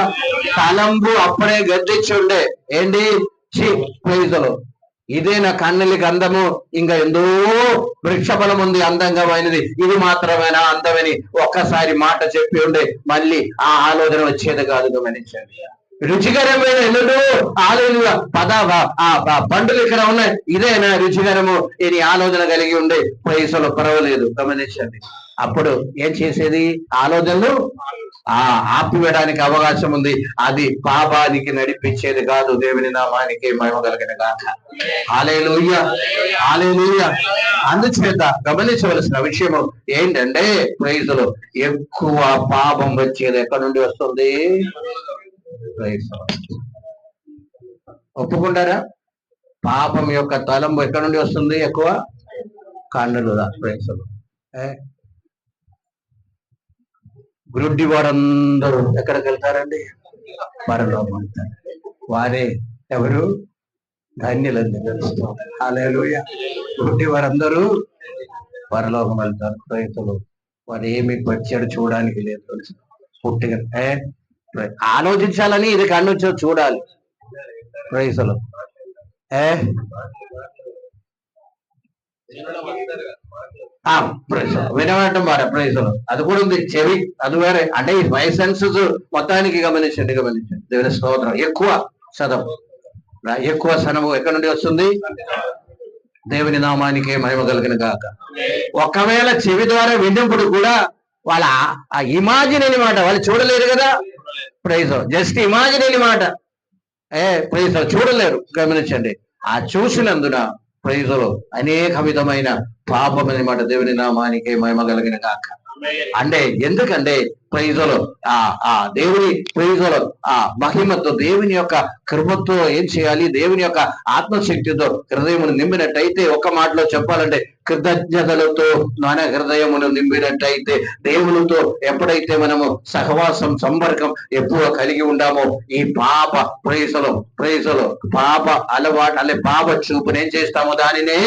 A: తలంపు అప్పుడే గద్దిచ్చి ఉండే. ఏంటి? ప్రైజులు ఇదే నా కన్నులకి అందము, ఇంకా ఎంతో వృక్షఫలం ఉంది అందంగామైనది, ఇది మాత్రమేనా అందమని ఒక్కసారి మాట చెప్పి ఉండే మళ్ళీ ఆ ఆలోచన వచ్చేది కాదు. గమనించండి. రుచికరమైన ఎన్నడూ ఆలోచన పండుగలు ఇక్కడ ఉన్నాయి, ఇదేనా రుచికరము ఇది ఆలోచన కలిగి ఉండే వయసులో పర్వాలేదు. గమనించండి. అప్పుడు ఏం చేసేది? ఆలోచనలు ఆపివేయడానికి అవకాశం ఉంది. అది పాపానికి నడిపించేది కాదు. దేవుని నామానికి మహిమ కలిగిన గాక. హల్లెలూయా, హల్లెలూయా. అందుచేత గమనించవలసిన విషయం ఏంటంటే ప్రైజులు ఎక్కువ పాపం వచ్చేది ఎక్కడి నుండి వస్తుంది? ఒప్పుకుంటారా? పాపం యొక్క తలంపు ఎక్కడి నుండి వస్తుంది? ఎక్కువ కన్నులు. గ్రుడ్డి వారందరూ ఎక్కడికి వెళ్తారండి? పరలోకం. వారే ఎవరు? ధన్యులండి. తెలుస్తాం. హల్లెలూయా. గ్రుడ్డి వారందరూ పరలోకం వెళ్తారు. రైతులు వారు ఏమి వచ్చాడు చూడడానికి లేదు. పుట్టిగా ఆలోచించాలని ఇది కన్ను చూడాలి. రైతులు వినవటం వారా ప్రైజులు. అది కూడా ఉంది. చెవి అది వేరే. అంటే ఈ ఫైవ్ సెన్సెస్ మొత్తానికి గమనించండి. దేవుని స్తోత్రం. ఎక్కువ చదవు, ఎక్కువ సనము ఎక్కడి నుండి వస్తుంది? దేవుని నామానికి మహిమ కలిగిన గాక. ఒకవేళ చెవి ద్వారా విన్నప్పుడు కూడా వాళ్ళ ఇమాజినరీ మాట వాళ్ళు చూడలేరు కదా. ప్రైజ్ జస్ట్ ఇమాజినరీ మాట ప్రైజ్ చూడలేరు. గమనించండి. ఆ చూసినందున ప్రైజులు అనేక విధమైన పాపం అన్నమాట. దేవుని నామానికి మహిమ కలిగిన గాక. అంటే ఎందుకంటే ప్రైజులు దేవుని ప్రైజులు మహిమతో, దేవుని యొక్క కృపతో ఏం చేయాలి? దేవుని యొక్క ఆత్మశక్తితో హృదయమును నింపినట్టయితే, ఒక మాటలో చెప్పాలంటే కృతజ్ఞతలతో మన హృదయమును నింపినట్టయితే, దేవునితో ఎప్పుడైతే మనము సహవాసం సంపర్కం ఎక్కువ కలిగి ఉండామో, ఈ పాప ప్రైజులు పాప అలవాటు అనే పాప చూపుని ఏం చేస్తామో దానినే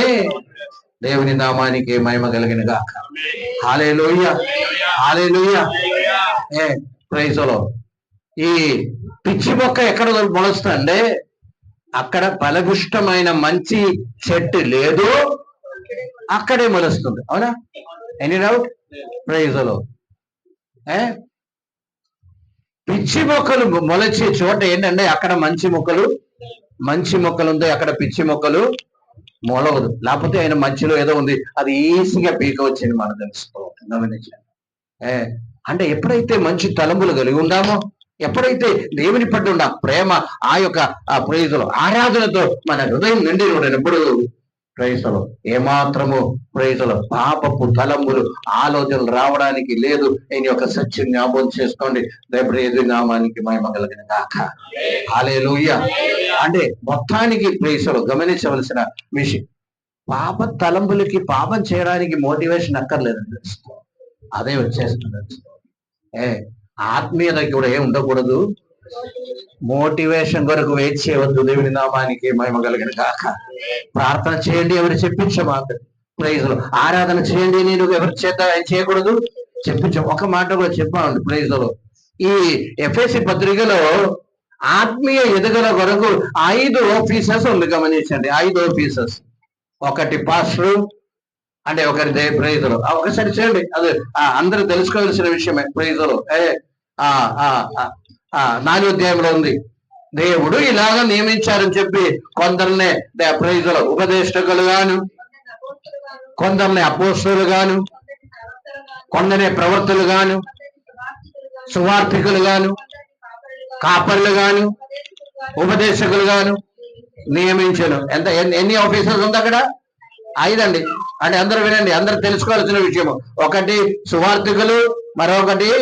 A: దేవుని నామానికి మహిమ కలిగిన గాక. హల్లెలూయా, హల్లెలూయా. ప్రైజులో ఈ పిచ్చి మొక్క ఎక్కడ మొలుస్తుందంటే అక్కడ ఫలభుష్టమైన మంచి చెట్టు లేదు, అక్కడే మొలుస్తుంది. అవునా? Any doubt? ప్రైజులో పిచ్చి మొక్కలు మొలచే చోట ఏంటంటే అక్కడ మంచి మొక్కలు ఉంటాయి, అక్కడ పిచ్చి మొక్కలు మొలవదు. లేకపోతే ఆయన మధ్యలో ఏదో ఉంది, అది ఈజీగా పీక వచ్చింది మనకు తెలుసుకోవాలి. గమనించండి. అంటే ఎప్పుడైతే మంచి తలంపులు కలిగి ఉందామో, ఎప్పుడైతే దేవుని పట్ల ఉన్న ప్రేమ, ఆ యొక్క ప్రైజులు ఆరాధనతో మన హృదయం నిండి ఉన్నప్పుడు ప్రైజులు ఏమాత్రము ప్రైజులు పాపపు తలంపులు ఆలోచనలు రావడానికి లేదు. నేను యొక్క సత్యం జ్ఞాపకం చేసుకోండి. దేవుని నామానికి మహిమ కలిగిన గాక. హల్లెలూయా. అంటే మొత్తానికి ప్రైజులు గమనించవలసిన విషయం, పాప తలంపులకి పాపం చేయడానికి మోటివేషన్ అక్కర్లేదండి. అదే వచ్చేస్తుంది. ఆత్మీయత కూడా ఏం ఉండకూడదు. మోటివేషన్ కొరకు వెయిట్ చేయవద్దు. దేవుని నామానికి మహిమ కలిగిన గాక. ప్రార్థన చేయండి, ఎవరు చెప్పించమాక. ప్రైజులు ఆరాధన చేయండి, నేను ఎవరి చేత చేయకూడదు చెప్పించాం. ఒక మాట కూడా చెప్పామండి. ప్రైజులు ఈ ఎఫెసీ పత్రికలో ఆత్మీయ ఎదుగుల కొరకు 5 ఆఫీసర్స్ ఉంది. గమనించండి. 5 ఆఫీసర్స్. ఒకటి పాస్టర్ అంటే ఒకరి ప్రైజులు. ఒకసారి చేయండి, అది అందరూ తెలుసుకోవాల్సిన విషయమే. ప్రైజులు 4వ అధ్యాయంలో ఉంది. దేవుడు ఇలాగ నియమించారని చెప్పి కొందరినే ప్రైజులు ఉపదేశకులు గాను, కొందరిని అపోస్తలులు గాను, కొందరిని ప్రవర్తలు గాను, సువార్థికులు గాను, కాపర్లు గాను, ఉపదేశకులు గాను నియమించను. ఎన్ని ఆఫీసర్స్ ఉంది అక్కడ? 5 అండి. అంటే అందరూ వినండి, అందరూ తెలుసుకోవాల్సిన విషయము. ఒకటి సువార్థికులు, మరొకటి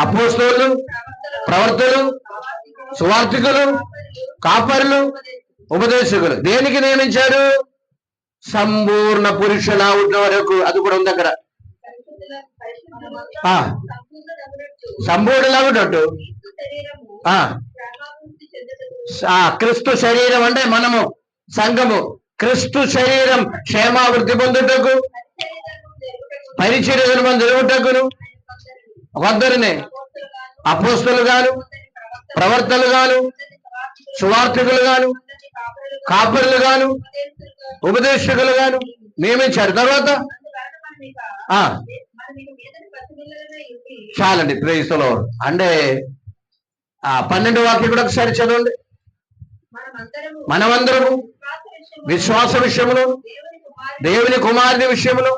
A: అపోస్తలులు, ప్రవర్తలు, సువార్థికులు, కాపర్లు, ఉపదేశకులు. దేనికి నియమించారు? సంపూర్ణ పురుషులా ఉన్న వరకు. అది కూడా ఉంది అక్కడ. సంపూర్ణలా ఉన్నట్టు క్రీస్తు శరీరం అంటే మనము సంఘము, క్రీస్తు శరీరం క్షేమావృద్ధి పొందుటకు, పరిచర్యను జరుగుటకును కొందరిని అపోస్తలు గాను, ప్రవర్తలు గాను, సువార్థికులు గాను, కాపరులు గాను, ఉపదేశకులు గాను నియమించారు. తర్వాత చాలండి. Praise the lord. అంటే 12వ వాక్యం కూడా ఒకసారి చదవండి. మనమందరము విశ్వాస విషయములో, దేవుని కుమారుని విషయములో,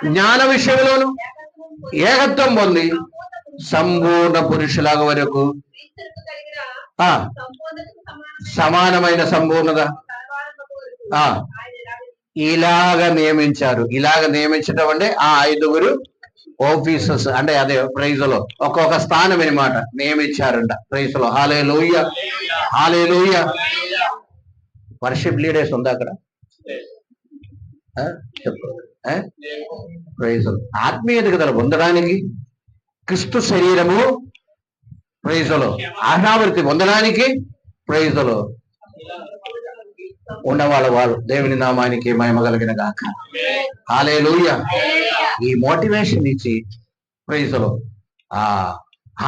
A: జ్ఞాన విషయంలోను ఏకత్వం పొంది సంపూర్ణ పురుషులాగా వరకు సమానమైన సంపూర్ణత ఇలాగ నియమించారు. ఇలాగ నియమించడం అంటే ఆ 5 ఆఫీసర్స్ అంటే అదే ప్రైజ్లో ఒక్కొక్క స్థానం అనమాట నియమించారంట ప్రైజ్లో. హల్లెలూయా, హల్లెలూయా. వర్షిప్ లీడర్స్ ఉందా అక్కడ? చెప్పు. ప్రైజ్ ఆత్మీయ ఎదుగుదల పొందడానికి క్రిస్తు శరీరము ప్రైజ్లో ఆహావృతి పొందడానికి ప్రైజ్లో ఉన్నవాళ్ళు దేవుని నామానికి మహిమ కలిగిన గాక. హల్లెలూయా. ఈ మోటివేషన్ ఇచ్చి ప్రైజ్లో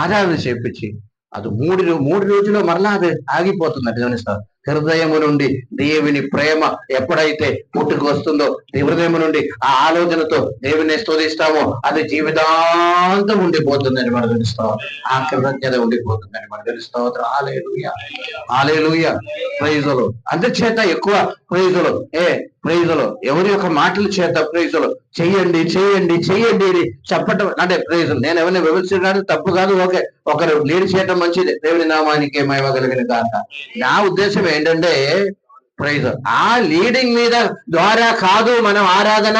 A: ఆరాధన చేపించి అది మూడు రోజులు మరలా అది ఆగిపోతుంది. గమనిస్తారు. హృదయము నుండి దేవుని ప్రేమ ఎప్పుడైతే పుట్టుకు వస్తుందో, హృదయం నుండి ఆ ఆలోచనతో దేవుని స్తుతిస్తామో అది జీవితాంతం ఉండిపోతుందని మనం తెలుస్తాం. ఆ కృతజ్ఞత ఉండిపోతుందని మనం తెలుస్తాం. హల్లెలూయా, హల్లెలూయా. ప్రైజులు అందుచేత ఎక్కువ ప్రైజులు ప్రైజులు ఎవరి యొక్క మాటల చేత ప్రైజులు చెయ్యండి చెయ్యండి చెయ్యండి అని చెప్పటం అంటే ప్రైజులు. నేను ఎవరిని విమర్శించడానికి తప్పు కాదు. ఓకే, ఒకరు లీడ్ చేయటం మంచిది. దేవుని నామానికి మహిమ కలిగిన కాక. నా ఉద్దేశం ఏంటంటే ప్రైజ్ ఆ లీడింగ్ మీద ద్వారా కాదు మనం ఆరాధన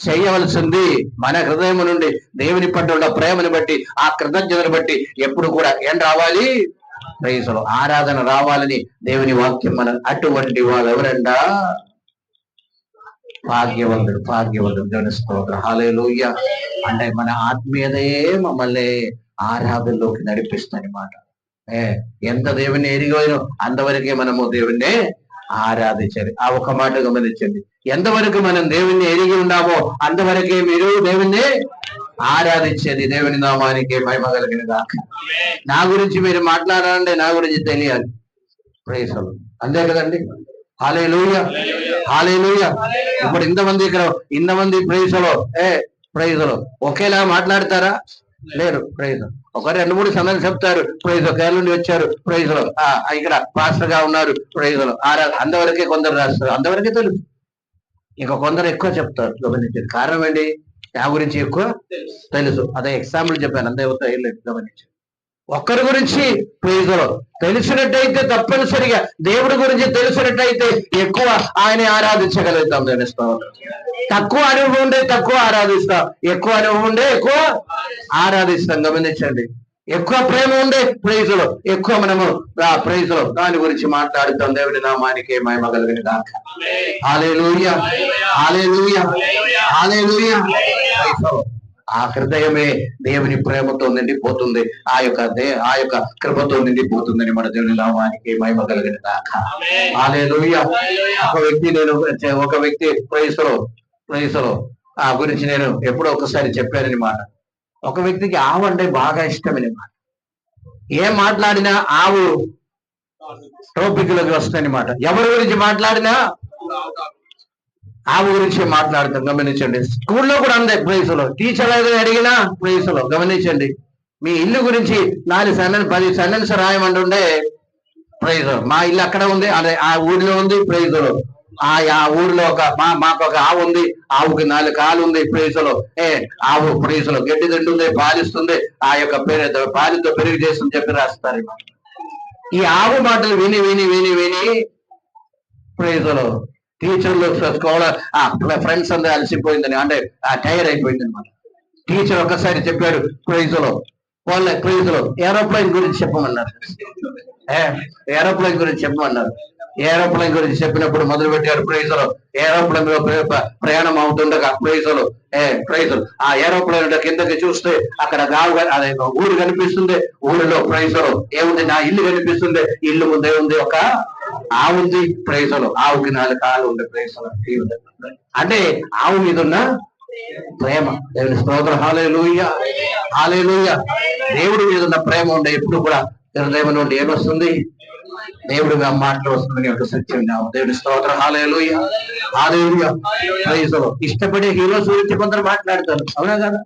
A: చేయవలసింది. మన హృదయం నుండి దేవుని పట్ల ఉన్న ప్రేమను బట్టి ఆ కృతజ్ఞతను బట్టి ఎప్పుడు కూడా ఏం రావాలి? ప్రైజ్లో ఆరాధన రావాలని దేవుని వాక్యం. మనం అటువంటి వాళ్ళు ఎవరండా? భాగ్యవంతుడు, భాగ్యవంతుడు. దేవుని స్తోత్రం. హల్లెలూయా. అంటే మన ఆత్మీయతయే మమ్మల్ని ఆరాధనలోకి నడిపిస్తుందన్నమాట. ఎంత దేవుని ఎరిగోనో అంతవరకే మనము దేవుణ్ణి ఆరాధించాలి. ఆ ఒక మాట గమనించండి. ఎంతవరకు మనం దేవుణ్ణి ఎరిగి ఉన్నామో అంతవరకే మీరు దేవుణ్ణి ఆరాధించేది. దేవుని నామానికి మహిమ కలిగిన గాక. నా గురించి మీరు మాట్లాడాలంటే నా గురించి తెలియాలి. ప్రైజ్ అంతే కదండి. హల్లెలూయా, హల్లెలూయా. ఇప్పుడు ఇంతమంది ప్రైజ్లో ప్రైజ్లో ఒకేలా మాట్లాడతారా? లేరు. ప్రైజ్ ఒక 2-3 సందర్భాలు చెప్తారు. ప్రైజ్ కేరళ నుండి వచ్చారు. ప్రైజ్ లో ఇక్కడ పాస్టర్ గా ఉన్నారు. ప్రైజ్ లో అంతవరకే కొందరు రాస్తారు. అంతవరకే తెలుసు. ఇంకా కొందరు ఎక్కువ చెప్తారు. గమనించండి. కారణం ఏంటి? నా గురించి ఎక్కువ తెలుసు. అదే ఎగ్జాంపుల్ చెప్పాను. అంతే లేదు. గమనించండి. ఒక్కరి గురించి ప్రైజ్ లో తెలిసినట్టయితే తప్పనిసరిగా దేవుడి గురించి తెలిసినట్టయితే ఎక్కువ ఆయన ఆరాధించగలుగుతాం. తెలుస్తాం. తక్కువ అనుభవం ఉండే తక్కువ ఆరాధిస్తాం. ఎక్కువ అనుభవం ఉండే ఎక్కువ ఆరాధిస్తాం. గమనించండి. ఎక్కువ ప్రేమ ఉండే ప్రైజ్ లో ఎక్కువ మనము ప్రైజ్ లో దాని గురించి మాట్లాడుతాం. దేవుని నామానికి మహిమ కలిగిన గాక. హల్లెలూయా, హల్లెలూయా, హల్లెలూయా. ఆ హృదయమే దేవుని ప్రేమతో నిండిపోతుంది. ఆ యొక్క కృపతో నిండిపోతుందని మన దేవుని నామానికి మహిమ కలిగిన గాక. హల్లెలూయా. ఒక వ్యక్తి ప్రైజ్ లో ఆ గురించి నేను ఎప్పుడో ఒకసారి చెప్పానన్నమాట. ఒక వ్యక్తికి ఆవు అంటే బాగా ఇష్టమన్నమాట. ఏం మాట్లాడినా ఆవు టాపిక్లోకి వస్తాయన్నమాట. ఎవరి గురించి మాట్లాడినా ఆవు గురించి మాట్లాడతాం. గమనించండి. స్కూల్లో కూడా అందే. ప్రైజ్ లో టీచర్ ఏదైనా అడిగినా ప్రైజ్ లో గమనించండి. మీ ఇల్లు గురించి 10 సెంటెన్స్ రాయమంటుండే ప్రైజ్ మా ఇల్లు అక్కడ ఉంది, అదే ఆ ఊరిలో ఉంది. ప్రైజ్ లో ఆ ఊరిలో మాకు ఒక ఆవు ఉంది. ఆవుకి 4 కాళ్ళు ఉంది. ప్రైజ్ లో ఆవు ప్రైజ్ లో గడ్డి తింటుంది, పాలిస్తుంది. ఆ యొక్క పాలితో పెరుగు చేస్తుంది చెప్పి రాస్తారు. ఈ ఆవు మాటలు విని విని విని విని ప్రైజ్ లో టీచర్లు ఫ్రెండ్స్ అందరూ అలసిపోయిందని అంటే టైర్ అయిపోయింది అనమాట. టీచర్ ఒక్కసారి చెప్పాడు ప్రైజ్ లో ఏరోప్లేన్ గురించి చెప్పమన్నారు. ఏరోప్లేన్ గురించి చెప్పమన్నారు. ఏరోప్లేన్ గురించి చెప్పినప్పుడు మొదలు పెట్టారు. ప్రైజ్ లో ఏరోప్లేన్ లో ప్రయాణం అవుతుండగా ప్రైజ్ లో ఆ ఏరోప్లేన్ కిందకి చూస్తే అక్కడ అదే ఊరు కనిపిస్తుంది. ఊరిలో ప్రైజ్ లో ఏముంది? నా ఇల్లు కనిపిస్తుంది. ఇల్లు ముందే ఉంది ఒక ఆవు ఉంది. ప్రైజ్ లో ఆవుకి 4 కాళ్ళు ఉంది. ప్రైజ్ లో అంటే ఆవు మీద ఉన్న ప్రేమ. దేవుని స్తోత్రం. హల్లెలూయా, హల్లెలూయా. దేవుడి మీద ఉన్న ప్రేమ ఉండే ఎప్పుడు కూడా హృదయం నుండి ఏమొస్తుంది? దేవుడు మాటలు వస్తుందని ఒక సత్యం. దేవుడి స్తోత్రం. హల్లెలూయా, హల్లెలూయా. ప్రైజ్ లో ఇష్టపడే హీరోస్ గురించి కొందరు మాట్లాడతారు. అవునా కదా?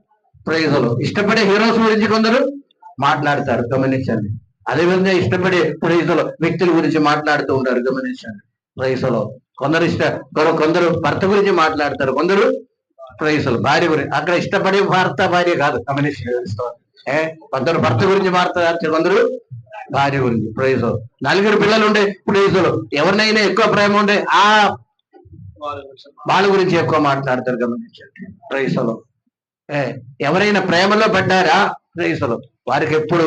A: ప్రైజ్ లో ఇష్టపడే హీరోస్ గురించి కొందరు మాట్లాడతారు. గమనించండి. అదేవిధంగా ఇష్టపడే ప్రైజ్ లో వ్యక్తుల గురించి మాట్లాడుతూ ఉంటారు. గమనించండి. ప్రైజ్ లో కొందరు భర్త గురించి మాట్లాడతారు. కొందరు ప్రైజ్ లో భార్య గురించి. అక్కడ ఇష్టపడే భర్త భార్య కాదు. గమనించండి. కొందరు భర్త గురించి మాట్లాడతారు, కొందరు భార్య గురించి. ప్రైజ్ లో 4 పిల్లలు ఉండే ప్రైజ్ లో ఎవరినైనా ఎక్కువ ప్రేమ ఉండే వాళ్ళ గురించి ఎక్కువ మాట్లాడతారు. గమనించండి. ప్రైజ్ లో ఎవరైనా ప్రేమలో పడ్డారా ప్రేయసులు, వారికి ఎప్పుడు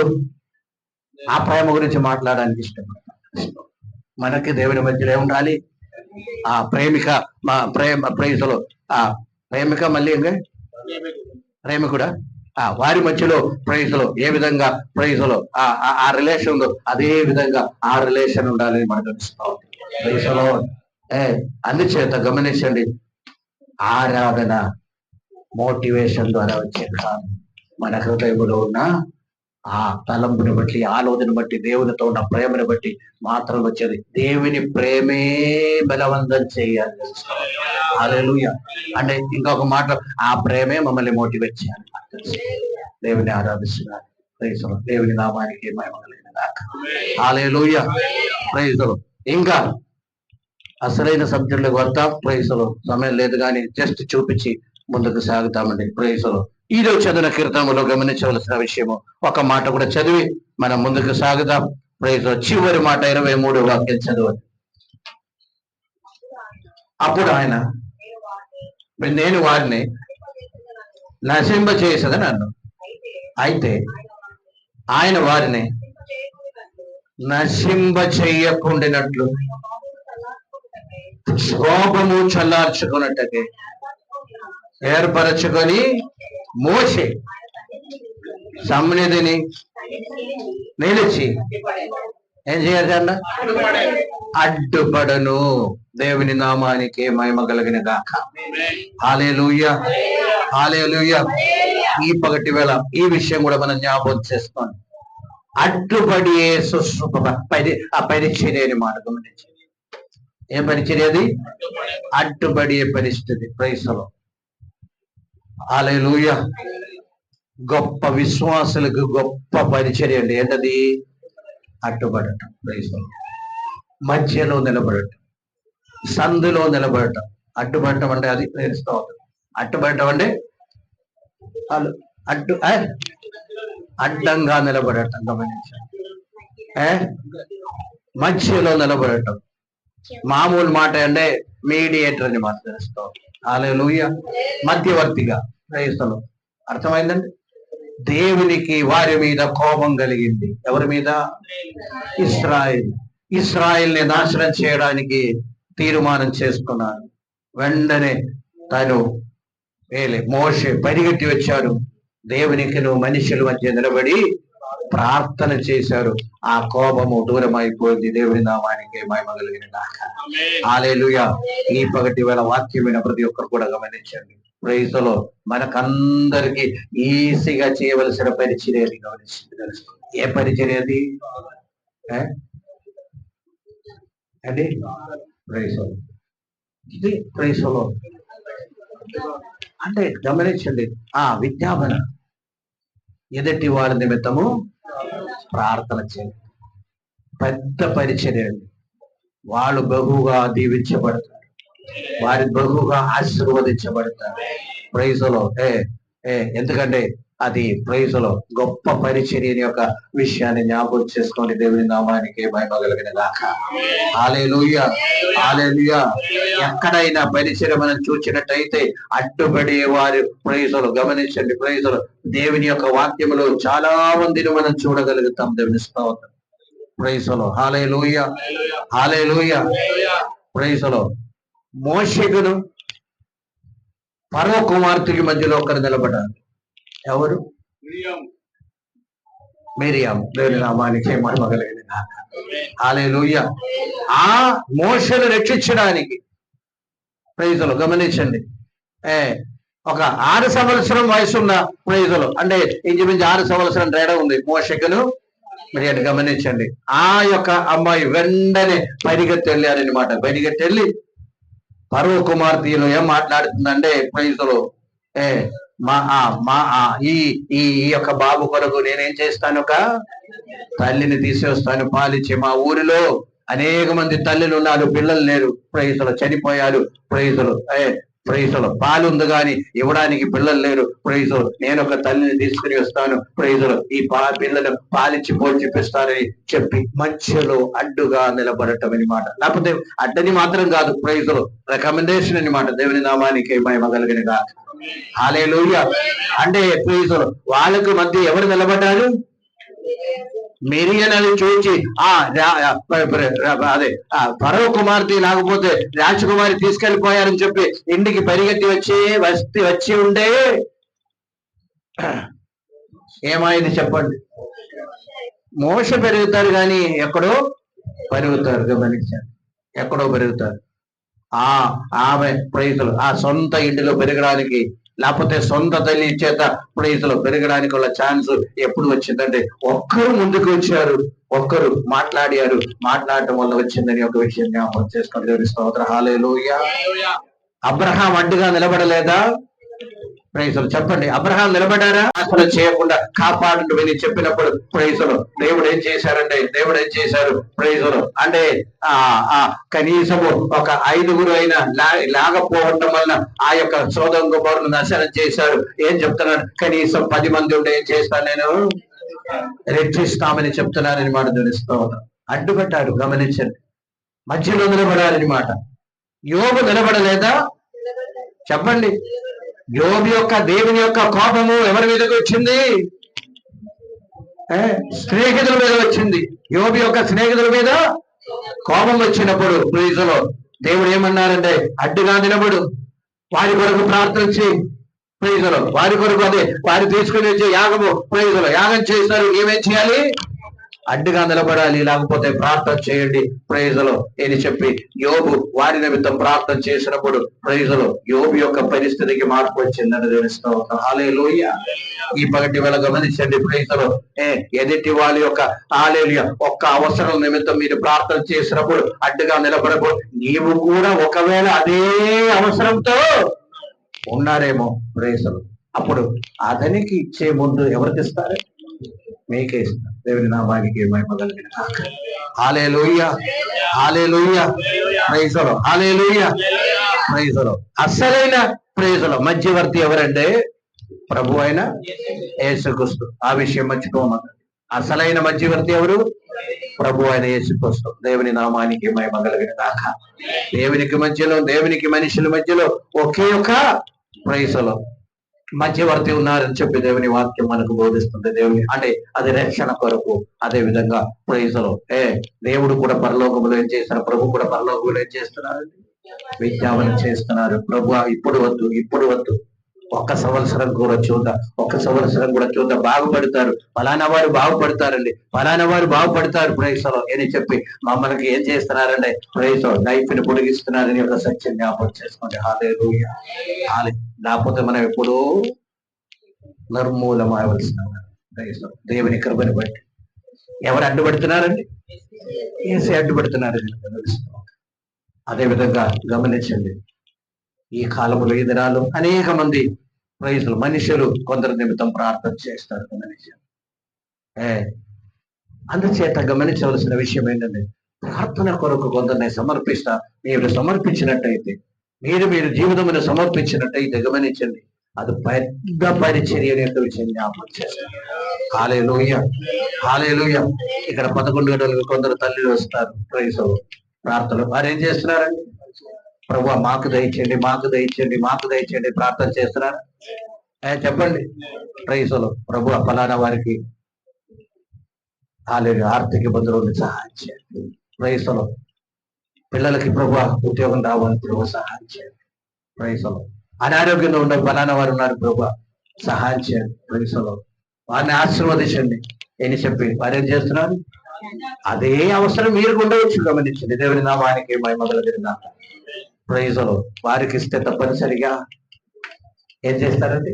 A: ఆ ప్రేమ గురించి మాట్లాడడానికి ఇష్టపడతారు. మనకి దేవుని మధ్యలో ఉండాలి ఆ ప్రేమిక, మా ప్రేయసులు, ఆ ప్రేమిక మళ్ళీ ప్రేమికుడా, వారి మధ్యలో ప్రైజులు ఏ విధంగా ప్రైజులు ఆ రిలేషన్ ఉందో అదే విధంగా ఆ రిలేషన్ ఉండాలని మనకు తెలుస్తాం. ప్రైజులో అందుచేత గమనించండి, ఆరాధన మోటివేషన్ ద్వారా వచ్చే కాదు, మన హృదయంలో ఉన్న ఆ తలంపుని బట్టి, ఆలోచన బట్టి, దేవునితో ఉన్న ప్రేమను బట్టి మాత్రం వచ్చేది. దేవుని ప్రేమే బలవంతం చేయాలి. హల్లెలూయా. అంటే ఇంకొక మాట, ఆ ప్రేమే మమ్మల్ని మోటివేట్ చేయాలి. దేవుని ఆరాధిస్తున్నారు. ప్రైజులు, దేవుని నామానికి మహిమ కలుగును గాక. హల్లెలూయా. ప్రైజులు. ఇంకా అసలైన సబ్జెక్టులకు వద్దాం. ప్రైజులు, సమయం లేదు కానీ జస్ట్ చూపించి ముందుకు సాగుతామండి. ప్రైజులు. ఈరోజు చదివిన కీర్తనలో గమనించవలసిన విషయము ఒక మాట కూడా చదివి మనం ముందుకు సాగుదాం. ప్రైజులు. చివరి మాట 23వ వాక్యం చదవండి. అప్పుడు ఆయన, నేను వారిని నశింప చేసేదని అన్ను. అయితే ఆయన వారిని నశింప చెయ్యకుండినట్లు కోపము చల్లార్చుకున్నట్టుగా ఏర్పరచుకొని మోసే సన్నిధిని నిలిచి ఏం చేయాలి? అడ్డుపడను. దేవుని నామానికి మహిమ కలిగిన గాక. హల్లెలూయా. హల్లెలూయా. ఈ పగటి వేళ ఈ విషయం కూడా మనం జ్ఞాపకం చేసుకోండి. అడ్డుపడి ఆ పరిచర్యని మాట గమనించి, ఏం పరిచర్య అది? అడ్డుపడే పరిస్థితి. ప్రైసలో. హల్లెలూయా. గొప్ప విశ్వాసులకు గొప్ప పరిచర్య అండి. ఏంటది? అడ్డుపడటం. ప్రైసలో. మధ్యలో నిలబడటం, సందులో నిలబడటం. అడ్డుపడటం అంటే అది ప్రేరిస్తూ ఉంటుంది. అడ్డుపడటం అంటే అడ్డంగా నిలబడటం. గమనించండి. మధ్యలో నిలబడటం. మామూలు మాట అంటే మీడియేటర్ అని మాట తెలుస్తాం. హల్లెలూయా. మధ్యవర్తిగా. ప్రైసలో. అర్థమైందండి? దేవునికి వారి మీద కోపం కలిగింది. ఎవరి మీద? ఇశ్రాయేల్ని నాశనం చేయడానికి తీర్మానం చేసుకున్నాడు. వెంటనే తను మోషే పరిగెత్తి వచ్చాడు. దేవునికి మనుషుల మధ్య నిలబడి ప్రార్థన చేశారు. ఆ కోపము దూరం అయిపోయింది. దేవుని నామానికి మహిమ కలిగిన గాక. హల్లెలూయా. ఈ పగటి వేళ వాక్యమైన ప్రతి ఒక్కరు కూడా గమనించండి. ప్రైజులో మనకందరికి ఈజీగా చేయవలసిన పరిచర్య గమనించింది. ఏ పరిచర్య అది? అది ప్రైజులో. ఇది ప్రైజులో అంటే గమనించండి. విజ్ఞాపన, ఎదుటి వారి నిమిత్తము ప్రార్థన చేయండి. పెద్ద పరిచర్య అండి. వాళ్ళు బహుగా దీవించబడతారు, వారి బహుగా ఆశీర్వదించబడతారు. ప్రైజులో. ఎందుకంటే అది ప్రైజులో గొప్ప పరిచర్య యొక్క విషయాన్ని జ్ఞాపకం చేసుకోండి. దేవుని నామానికి మహిమ కలిగిన గాక. హల్లెలూయా. హల్లెలూయా. ఎక్కడైనా పరిచర్య మనం చూసినట్టయితే అడ్డుపడే వారి ప్రైజులు గమనించండి. ప్రైజులు. దేవుని యొక్క వాక్యములో చాలా మందిని మనం చూడగలుగుతాం. దేవుని స్తోత్రం. ప్రైజులు. హల్లెలూయా. హల్లెలూయా. ప్రైజులు. మోషేకును ఫరో కుమార్తెకి మధ్యలో ఒకరు నిలబడ్డారు. ఎవరు? మిరియాం. దేవుని నామానికి మహిమ కలిగిన గాక. హల్లెలూయా. ఆ మోషేను రక్షించడానికి ప్రైజులు గమనించండి. ఒక 6 సంవత్సరం వయసున్న ప్రైజులు అంటే ఇంచుమించు 6 సంవత్సరం తేడా ఉంది మోషేకును మిరియాను. గమనించండి. ఆ యొక్క అమ్మాయి వెంటనే పరిగెత్తి వెళ్ళారనమాట. పరిగెత్తి వెళ్ళి ఫరో కుమార్తెలు ఏం మాట్లాడుతుందంటే ప్రైజులు, ఈ యొక్క బాబు కొరకు నేనేం చేస్తాను, ఒక తల్లిని తీసేస్తాను, పాలిచ్చి. మా ఊరిలో అనేక మంది తల్లిలు ఉన్నారు, పిల్లలు లేరు. ప్రైజులు. చనిపోయారు. ప్రైజులు. పాలు ఉంది కానీ ఇవ్వడానికి పిల్లలు లేరు. ప్రైజులు. నేను ఒక తల్లిని తీసుకుని వస్తాను. ప్రైజులు. ఈ పిల్లలు పాలిచ్చి పోషిపిస్తారని చెప్పి మధ్యలో అడ్డుగా నిలబడటం అనమాట. లేకపోతే అడ్డని మాత్రం కాదు, ప్రైజులు రికమెండేషన్ అనమాట. దేవుని నామానికి మహిమ కలిగిన గాక. హల్లెలూయా. అంటే ప్రైజులు వాళ్ళకు మధ్య ఎవరు నిలబడ్డారు? మిరియనని చూచి అదే ఫరో కుమార్తె లేకపోతే రాజకుమారి తీసుకెళ్లిపోయారని చెప్పి ఇంటికి పరిగెత్తి వచ్చి ఉంటే ఏమైంది చెప్పండి? మోస పెరుగుతారు కానీ ఎక్కడో పెరుగుతారు. గమనించారు, ఎక్కడో పెరుగుతారు. ఆమె ప్రైజులు ఆ సొంత ఇంటిలో పెరగడానికి లేకపోతే సొంత తల్లి చేత ప్రైజులు పెరగడానికి వాళ్ళ ఛాన్స్ ఎప్పుడు వచ్చిందంటే ఒక్కరు ముందుకు వచ్చారు, ఒక్కరు మాట్లాడటం వల్ల వచ్చిందని ఒక విషయం జ్ఞాపకం చేసుకొని దేవుని స్తోత్రం. హల్లెలూయా. అబ్రహాం అడ్డుగా నిలబడలేదా? ప్రైజులు చెప్పండి. అబ్రహాం నిలబడారా? అసలు చేయకుండా కాపాడు విని చెప్పినప్పుడు ప్రైజులు దేవుడు ఏం చేశారు ప్రైజులు అంటే కనీసము ఒక 5గురు అయినా లేకపోవడం వలన ఆ యొక్క సోదం గుబరును నాశనం చేశారు. ఏం చెప్తున్నాడు? కనీసం 10 మంది ఉంటే ఏం చేస్తాను, నేను రక్షిస్తామని చెప్తున్నారని మాట తెలుస్తూ ఉన్నాం. అడ్డుపెట్టారు. గమనించండి, మధ్యలో నిలబడాలని మాట. యోబు నిలబడలేదా? చెప్పండి. యోబు యొక్క దేవుని యొక్క కోపము ఎవరి మీదకి వచ్చింది? స్నేహితుల మీద వచ్చింది. యోబు యొక్క స్నేహితుల మీద కోపం వచ్చినప్పుడు ప్రైజులో దేవుడు ఏమన్నారంటే అడ్డుగా నిలబడు, వారి కొరకు ప్రార్థన చేయి. ప్రైజులో వారి కొరకు అదే వారి తీసుకుని వచ్చే యాగము ప్రైజులో యాగం చేస్తారు. ఏమేం చేయాలి? అడ్డుగా నిలబడాలి, లేకపోతే ప్రార్థన చేయండి ప్రైజులో అని చెప్పి యోబు వారి నిమిత్తం ప్రార్థన చేసినప్పుడు ప్రైజులో యోబు యొక్క పరిస్థితికి మార్పు వచ్చిందని తెలుస్తూ. హల్లెలూయా. ఈ పగటి వేళ గమనించండి ప్రైజులో ఎదుటి వాళ్ళ యొక్క హల్లెలూయా ఒక్క అవసరం నిమిత్తం మీరు ప్రార్థన చేసినప్పుడు అడ్డుగా నిలబడకూడదు. నీవు కూడా ఒకవేళ అదే అవసరంతో ఉన్నారేమో ప్రైజులు, అప్పుడు అతనికి ఇచ్చే ముందు ఎవరికి ఇస్తారు? మీకే ఇస్తారు. దేవుని నామానికి మహిమ కలిగిన గాక. హల్లెలూయా. హల్లెలూయా. ప్రైజులు. హల్లెలూయా. ప్రైజులు. అసలైన ప్రైజులు మధ్యవర్తి ఎవరంటే ప్రభు అయిన యేసుక్రీస్తు. ఆ విషయం మర్చిపోమన్నారు. అసలైన మధ్యవర్తి ఎవరు? ప్రభు అయిన యేసుక్రీస్తు. దేవుని నామానికి మహిమ కలిగిన గాక. దేవునికి మనుషుల మధ్యలో ఒకే ఒక ప్రైజులు మధ్యవర్తి ఉన్నారని చెప్పి దేవుని వాక్యం మనకు బోధిస్తుంది. దేవుని అంటే అది రక్షణ కొరకు. అదే విధంగా ప్రైజులు దేవుడు కూడా పరలోకములో ఏం చేస్తున్నారు? ప్రభు కూడా పరలోకములో ఏం చేస్తున్నారు? విజ్ఞాపన చేస్తున్నారు. ప్రభు ఇప్పుడు వద్దు ఒక్క సంవత్సరం కూడా చూద్దాం, బాగుపడతారు, ఫలానా వారు బాగుపడతారండి, ఫలానా వారు బాగుపడతారు ప్రైజులు అని చెప్పి మమ్మల్ని ఏం చేస్తున్నారండి? ప్రైజులు లైఫ్ ని పొడిగిస్తున్నారని ఒక సత్యం జ్ఞాపకం చేసుకోండి. హల్లెలూయా. లేకపోతే మనం ఎప్పుడూ నిర్మూలమవలసిన దేవుని కృపని బట్టి. ఎవరు అడ్డుపడుతున్నారండి? ఏసీ అడ్డుపడుతున్నారు. అదే విధంగా గమనించండి, ఈ కాలంలో ఈ దినాలు అనేక మంది ప్రైజులు మనుషులు కొందరు నిమిత్తం ప్రార్థన చేస్తారు. అందుచేత గమనించవలసిన విషయం ఏంటంటే ప్రార్థన కొరకు కొందరిని సమర్పిస్తా. మీరు సమర్పించినట్టయితే, మీరు జీవితమును సమర్పించినట్టయితే గమనించండి, అది పెద్ద పరిచర్య యొక్క విషయం జ్ఞాపకం చేస్తారు. హల్లెలూయా. హల్లెలూయా. ఇక్కడ 11 గంటలకు కొందరు తల్లిలు వస్తారు ప్రైజులు ప్రార్థనలు. వారు ఏం చేస్తున్నారండి? ప్రభువా మాకు దయచేయండి ప్రార్థన చేస్తున్నారు. చెప్పండి ప్రైజులు. ప్రభువా ఫలానా వారికి ఆర్థిక ఇబ్బందులు సహాయం చేయండి. ప్రైజులు. పిల్లలకి ప్రభువా ఉద్యోగం రావాలని ప్రభు సహాయం చేయండి. ప్రైజులు. అనారోగ్యంగా ఉన్న ఫలానా వారు ఉన్నారు, ప్రభువా సహాయం చేయండి. ప్రైజులు. వారిని ఆశీర్వదించండి అని చెప్పి వారు ఏం చేస్తున్నారు? అదే అవసరం మీరు ఉండవచ్చు. గమనించండి. దేవుని నామానికి మహిమ కలిగిన గాక. ప్రైజులు. వారికి ఇస్తే తప్పనిసరిగా ఏం చేస్తారండి?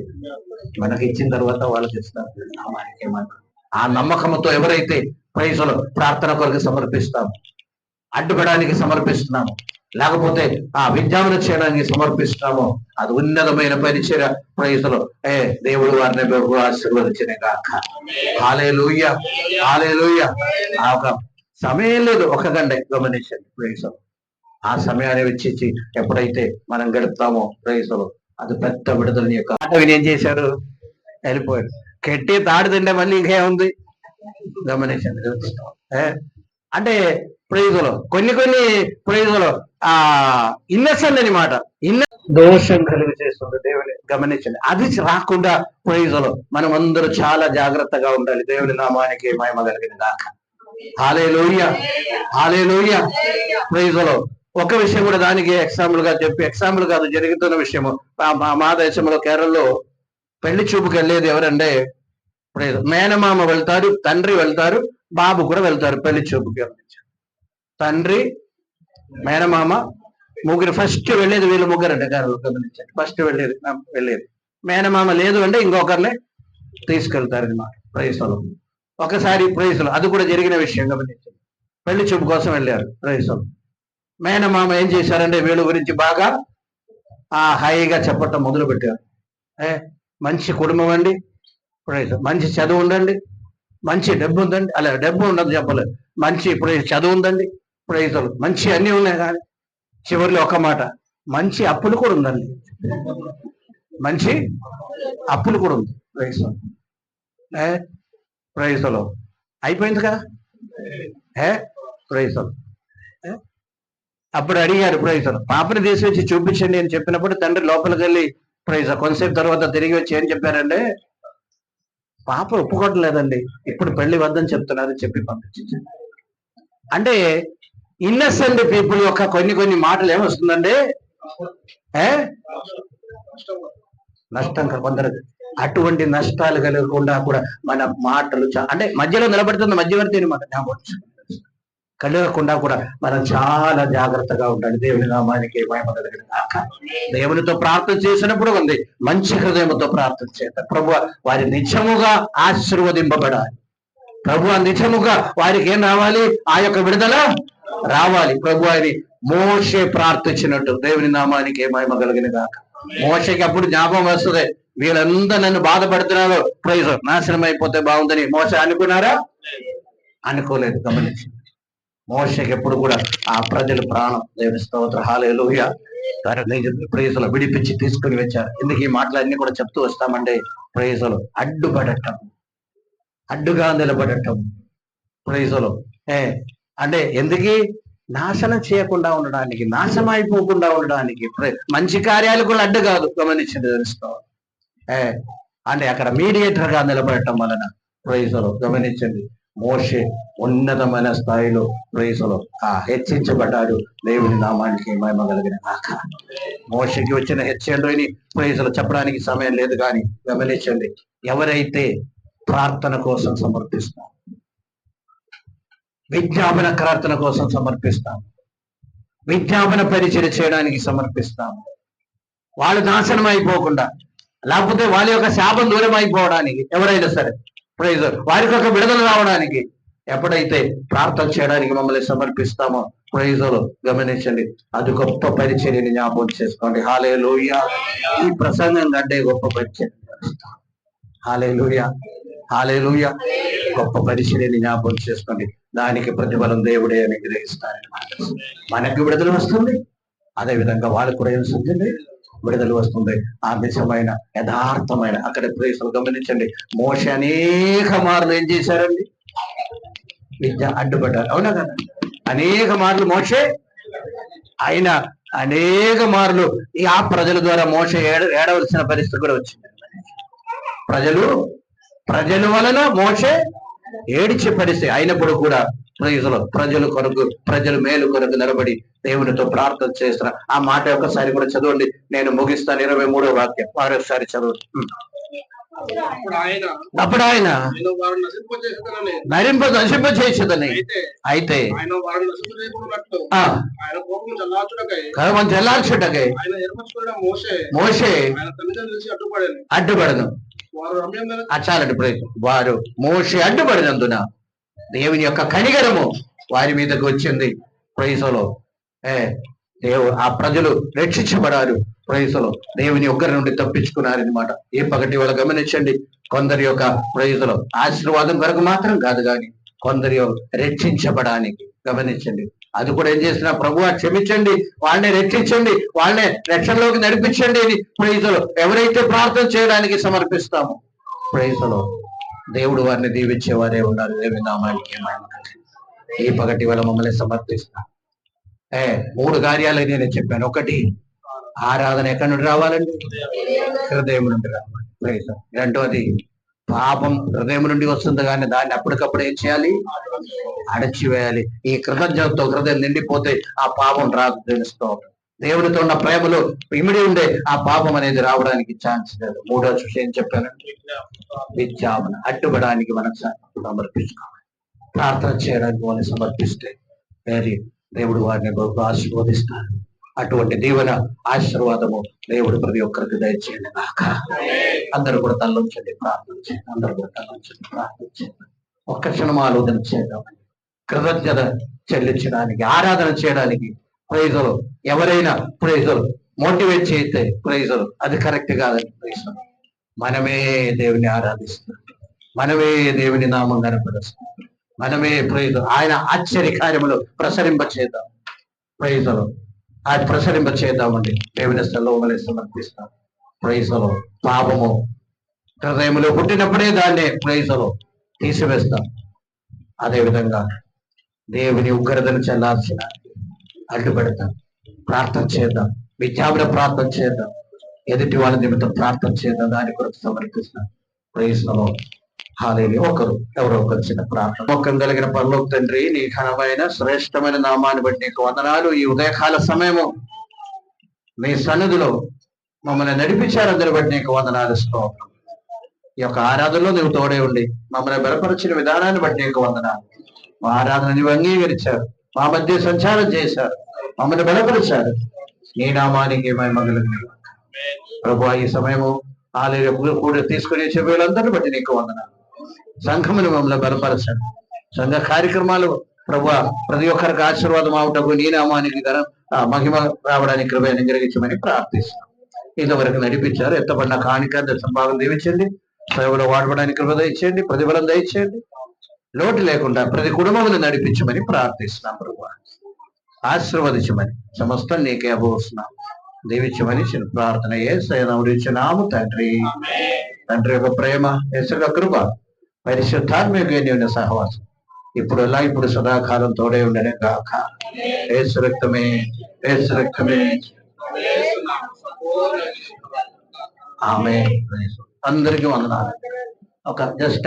A: మనకి ఇచ్చిన తర్వాత వాళ్ళకి ఇస్తారు. నామానికి ఏమన్నా ఆ నమ్మకంతో ఎవరైతే ప్రైజులు ప్రార్థన కొరకు సమర్పిస్తాము, అడ్డుపడానికి సమర్పిస్తున్నాము, లేకపోతే ఆ విజ్ఞాపన చేయడానికి సమర్పిస్తున్నాము, అది ఉన్నతమైన పరిచయ ప్రైజులు. దేవుడు వారిని ఆశీర్వదించిన గాక. హల్లెలూయా. హల్లెలూయా. ఆ ఒక సమయం లేదు, ఒక గంట గమనించండి ప్రైజులు. ఆ సమయాన్ని వెచ్చించి ఎప్పుడైతే మనం గడుపుతామో ప్రైజులు, అది పెద్ద విడుదలని యొక్క ఆటవిని ఏం చేశారు? వెళ్ళిపోయాడు. కెట్టి తాడుతుండే మళ్ళీ ఇంకేముంది? గమనించండి. అంటే ప్రైజులో కొన్ని ప్రైజులో ఇన్నసెంట్ అని మాట దోషం కలిగి చేస్తుంది దేవుని గమనించండి. అది రాకుండా ప్రైజులో మనం అందరూ చాలా జాగ్రత్తగా ఉండాలి. దేవుని నామానికి మహిమ కలిగిన దాకా. హల్లెలూయా, హల్లెలూయా. ప్రైజులో ఒక విషయం కూడా దానికి ఎగ్జాంపుల్ గా చెప్పి, ఎగ్జాంపుల్ కాదు, జరుగుతున్న విషయము. మా దేశంలో కేరళలో పెళ్లి చూపుకి వెళ్ళేది ఎవరంటే మేనమామ వెళ్తారు, తండ్రి వెళ్తారు, బాబు కూడా వెళ్తారు పెళ్లి చూపుకి. తండ్రి, మేనమామ ముగ్గురు ఫస్ట్ వెళ్ళేది. వీళ్ళు ముగ్గురు అంటే కేరళలో గమనించండి. ఫస్ట్ వెళ్ళేది మేనమామ లేదు అంటే ఇంకొకరిని తీసుకెళ్తారు అనమాట ప్రైజులో. ఒకసారి ప్రైజులో అది కూడా జరిగిన విషయం గమనించండి. పెళ్లి చూపు కోసం వెళ్ళారు ప్రైజులో. మేనమామ ఏం చేశారంటే వీళ్ళ గురించి బాగా హాయిగా చెప్పటం మొదలు పెట్టారు. మంచి కుటుంబం అండి, మంచి చదువు ఉందండి, మంచి డబ్బు ఉందండి. అలా డబ్బు ఉండదు చెప్పలేదు, మంచి చదువు ఉందండి, ప్రైజులు మంచి అన్నీ ఉన్నాయి. కానీ చివరిలో ఒక మాట, మంచి అప్పులు కూడా ఉందండి. మంచి అప్పులు కూడా ఉంది ప్రైజులు. ప్రైజులు అయిపోయింది కదా ప్రైజులు. అప్పుడు అడిగారు ప్రైజులు, పాపని తీసుకొచ్చి చూపించండి అని చెప్పినప్పుడు తండ్రి లోపలికి వెళ్ళి కొంతసేపు తర్వాత తిరిగి వచ్చి ఏం చెప్పారంటే, పాప ఒప్పుకోవట్లేదండి, ఇప్పుడు పెళ్లి వద్దని చెప్తున్నారు చెప్పి పంపించింది. అంటే ఇన్నసెంట్ పీపుల్ యొక్క కొన్ని మాటలు ఏమొస్తుందంటే నష్టం కొందరు. అటువంటి నష్టాలు కలగకుండా కూడా మన మాటలు అంటే మధ్యలో నిలబడుతున్న మధ్యవర్తి అనమాట కలగకుండా కూడా మనం చాలా జాగ్రత్తగా ఉండాలి. దేవుని నామానికి మహిమ కలిగిన గాక. దేవునితో ప్రార్థన చేసినప్పుడు ఉంది మంచి హృదయంతో ప్రార్థన చేద్దాం. ప్రభువా వారి నిజముగా ఆశీర్వదింపబడాలి. ప్రభువా నిజముగా వారికి ఏం రావాలి? ఆ యొక్క విడుదల రావాలి. ప్రభువా అని మోషే ప్రార్థించినట్టు దేవుని నామానికి మహిమ కలిగిన గాక. మోషకి అప్పుడు జ్ఞాపకం వస్తుంది, వీళ్ళందరూ నన్ను బాధపడుతున్నారు, ప్రైజ్ నాశనం అయిపోతే బాగుందని మోషే అనుకున్నారా? అనుకోలేదు. గమనించి మోషకి ఎప్పుడు కూడా ఆ ప్రజలు ప్రాణం. దేవుని స్తోత్రం, హల్లెలూయా. ప్రైజులు విడిపించి తీసుకుని వచ్చారు. ఎందుకు ఈ మాటలన్నీ కూడా చెప్తూ వస్తామంటే, ప్రైజులు అడ్డుగా నిలబడటం. ప్రైజులు అంటే ఎందుకు? నాశనం చేయకుండా ఉండడానికి, నాశనం అయిపోకుండా ఉండడానికి. మంచి కార్యాలు కూడా అడ్డు కాదు. గమనించింది తెలుసుకో. అంటే అక్కడ మీడియేటర్ గా నిలబడటం వలన ప్రైజులు గమనించండి. మోషే ఉన్నతమైన స్థాయిలో ప్రైజులు హెచ్చించబడ్డాడు. దేవుని నామానికి మహిమ కలిగిన గాక. మోషకి వచ్చిన హెచ్చరికని ప్రైజులు చెప్పడానికి సమయం లేదు. కానీ గమనించండి, ఎవరైతే ప్రార్థన కోసం సమర్పిస్తాం, విజ్ఞాపన ప్రార్థన కోసం సమర్పిస్తాం, విజ్ఞాపన పరిచయం చేయడానికి సమర్పిస్తాం, వాళ్ళు నాశనం అయిపోకుండా, లేకపోతే వాళ్ళ యొక్క శాపం దూరం అయిపోవడానికి, ఎవరైనా సరే ప్రైజ్ వారికి ఒక విడుదల రావడానికి ఎప్పుడైతే ప్రార్థన చేయడానికి మమ్మల్ని సమర్పిస్తామో ప్రైజులు గమనించండి, అది గొప్ప పరిచర్యని జ్ఞాపకం చేసుకోండి. హల్లెలూయా. ఈ ప్రసంగం కంటే గొప్ప పరిచర్య. హల్లెలూయా, హల్లెలూయా. గొప్ప పరిచర్యని జ్ఞాపకం చేసుకోండి. దానికి ప్రతిఫలం దేవుడే అని గ్రహిస్తారనమాట. మనకు విడుదల వస్తుంది, అదేవిధంగా వాళ్ళకు కూడా ఏం వస్తుంది? విడుదల వస్తుంది. ఆ నిజమైన యథార్థమైన అక్కడ ప్రేసులు గమనించండి. మోషే అనేక మార్లు ఏం చేశారండి? విద్య అడ్డుపడ్డారు. అవునా కదా? అనేక మార్లు మోషే ఆయన అనేక మార్లు ఆ ప్రజల ద్వారా మోషే ఏడవలసిన పరిస్థితి కూడా వచ్చింది. ప్రజల వలన మోషే ఏడిచే పరిస్థితి అయినప్పుడు కూడా ప్రజల కొరకు, ప్రజల మేలు కొరకు నిలబడి దేవునితో ప్రార్థన చేస్తున్నా. ఆ మాట ఒకసారి కూడా చదవండి, నేను ముగిస్తాను. 23వ వాక్యం మరొకసారి చదవండి. అప్పుడు ఆయన నశింపచేసేదని అయితే చల్లార్చుటకై మోషే అడ్డుపడను. చాలండి ప్రయత్నం. వారు మోషే అడ్డుపడినందున దేవుని యొక్క కనికరము వారి మీదకి వచ్చింది. ప్రైజులో ఆ ప్రజలు రక్షించబడారు. ప్రైజులో దేవుని ఒక్కరి నుండి తప్పించుకున్నారనమాట. ఏ పగటి వాళ్ళు గమనించండి, కొందరి యొక్క ప్రైజులో ఆశీర్వాదం వరకు మాత్రం కాదు, కానీ కొందరి రక్షించబడానికి గమనించండి. అది కూడా ఏం చేసినా, ప్రభువా క్షమించండి, వాళ్ళని రక్షించండి, వాళ్ళని రక్షణలోకి నడిపించండి అని ప్రైజులో ఎవరైతే ప్రార్థన చేయడానికి సమర్పిస్తామో ప్రైజులో దేవుడు వారిని దీవించేవారే ఉన్నారు. దేవుని నామానికి ఈ పగటి వల్ల మమ్మల్ని సమర్పిస్తాం. 3 కార్యాలు నేను చెప్పాను. ఒకటి, ఆరాధన ఎక్కడి నుండి రావాలండి? హృదయం నుండి రావాలి. రెండోది, పాపం హృదయం నుండి వస్తుంది కానీ దాన్ని అప్పటికప్పుడు ఏం చేయాలి? అణచివేయాలి. ఈ కృతజ్ఞతతో హృదయం నిండిపోతే ఆ పాపం రాదు. తెలుస్తూ దేవుడితో ఉన్న ప్రేమలో ఇమిడి ఉండే ఆ పాపం అనేది రావడానికి ఛాన్స్ లేదు. మూడో విషయం ఏం చెప్పాను? విజ్ఞాపన. అడ్డుపడానికి మనం సమర్పించుకోవాలి. ప్రార్థన చేయడానికి మనం సమర్పిస్తే దేవుడు వారిని ఆశీర్వదిస్తారు. అటువంటి దీవెన ఆశీర్వాదము దేవుడు ప్రతి ఒక్కరికి దయచేయండి కాక. అందరూ కూడా తల్లించండి, ప్రార్థన చేయండి. అందరూ కూడా తల్లించండి, ప్రార్థన చేయండి. ఒక్క క్షణం ఆలోచన చేద్దామని. కృతజ్ఞత చెల్లించడానికి, ఆరాధన చేయడానికి ప్రైజులు. ఎవరైనా ప్రైజులు మోటివేట్ చేస్తే ప్రైజులు అది కరెక్ట్ కాదని ప్రైజులు. మనమే దేవుని ఆరాధిస్తున్నాం, మనమే దేవుని నామం కనపరుస్తాం, మనమే ప్రైజులు. ఆయన ఆశ్చర్య కార్యములు ప్రసరింప చేద్దాం. ప్రైజులు ఆయన ప్రసరింప చేద్దామండి. దేవుని స్థలంలో సమర్పిస్తాం. ప్రైజులు. పాపము హృదయములో పుట్టినప్పుడే దాన్ని ప్రైజులు తీసివేస్తాం. అదేవిధంగా దేవుని ఉగ్రతను చెల్లాల్సిన అడ్డుపెడతాం. ప్రార్థన చేద్దాం, విజ్ఞాపన ప్రార్థన చేద్దాం, ఎదుటి వాళ్ళ నిమిత్తం ప్రార్థన చేద్దాం. దాని కొరకు సమర్పిస్తాం. ప్రైజ్లో హల్లెలూయా. ఎవరో ఒకరు చిన్న ప్రార్థన. మొక్కం కలిగిన పరలోక తండ్రి, నీ ఘనమైన శ్రేష్టమైన నామాన్ని బట్టి నీకు వందనాలు. ఈ ఉదయకాల సమయము మీ సన్నిధిలో మమ్మల్ని నడిపించారు. అందరి బట్టి నీకు వందనాలు. స్తోత్రం. ఈ యొక్క ఆరాధనలో నువ్వు తోడే ఉండి మమ్మల్ని బలపరిచిన విధానాన్ని బట్టి నీకు వందనాలు. మా ఆరాధన నీవు అంగీకరించారు, మా మధ్య సంచారం చేశారు, మమ్మల్ని బలపరిచారు. నీ నామానికి మహిమ కలుగును. ప్రభువా, ఈ సమయము కూడా తీసుకునే చెవులందరిని బట్టి నీకు వందనాలు. సంఘమును మమ్మల్ని బలపరచండి. సంఘ కార్యక్రమాలు ప్రభువా ప్రతి ఒక్కరికి ఆశీర్వాదం అవటకు నీ నామానికి మహిమ రావడానికి కృప అనుగ్రహించమని ప్రార్థిస్తున్నాం. ఇంతవరకు నడిపించారు. ఎత్తబడిన కాணிక సంభావన దీవించండి. సేవలో వాడబడానికి కృప దయచేయండి, ప్రతిఫలం దయచేయండి. లోటు లేకుండా ప్రతి కుటుంబమును నడిపించమని ప్రార్థిస్తున్నాం. ప్రభువా ఆశీర్వదించమని సమస్తం నీకే అభూస్తున్నాం. దీవించమని ప్రార్థన యేసునామమున తండ్రి. తండ్రి యొక్క ప్రేమ, యేసు యొక్క కృప, పరిశుద్ధాత్మ సహవాసం ఇప్పుడు సదాకాలం తోడే ఉండనే గాక. యేసు రక్తమే, యేసు రక్తమే. ఆమేన్. అందరికీ వందనాలు. ఒక జస్ట్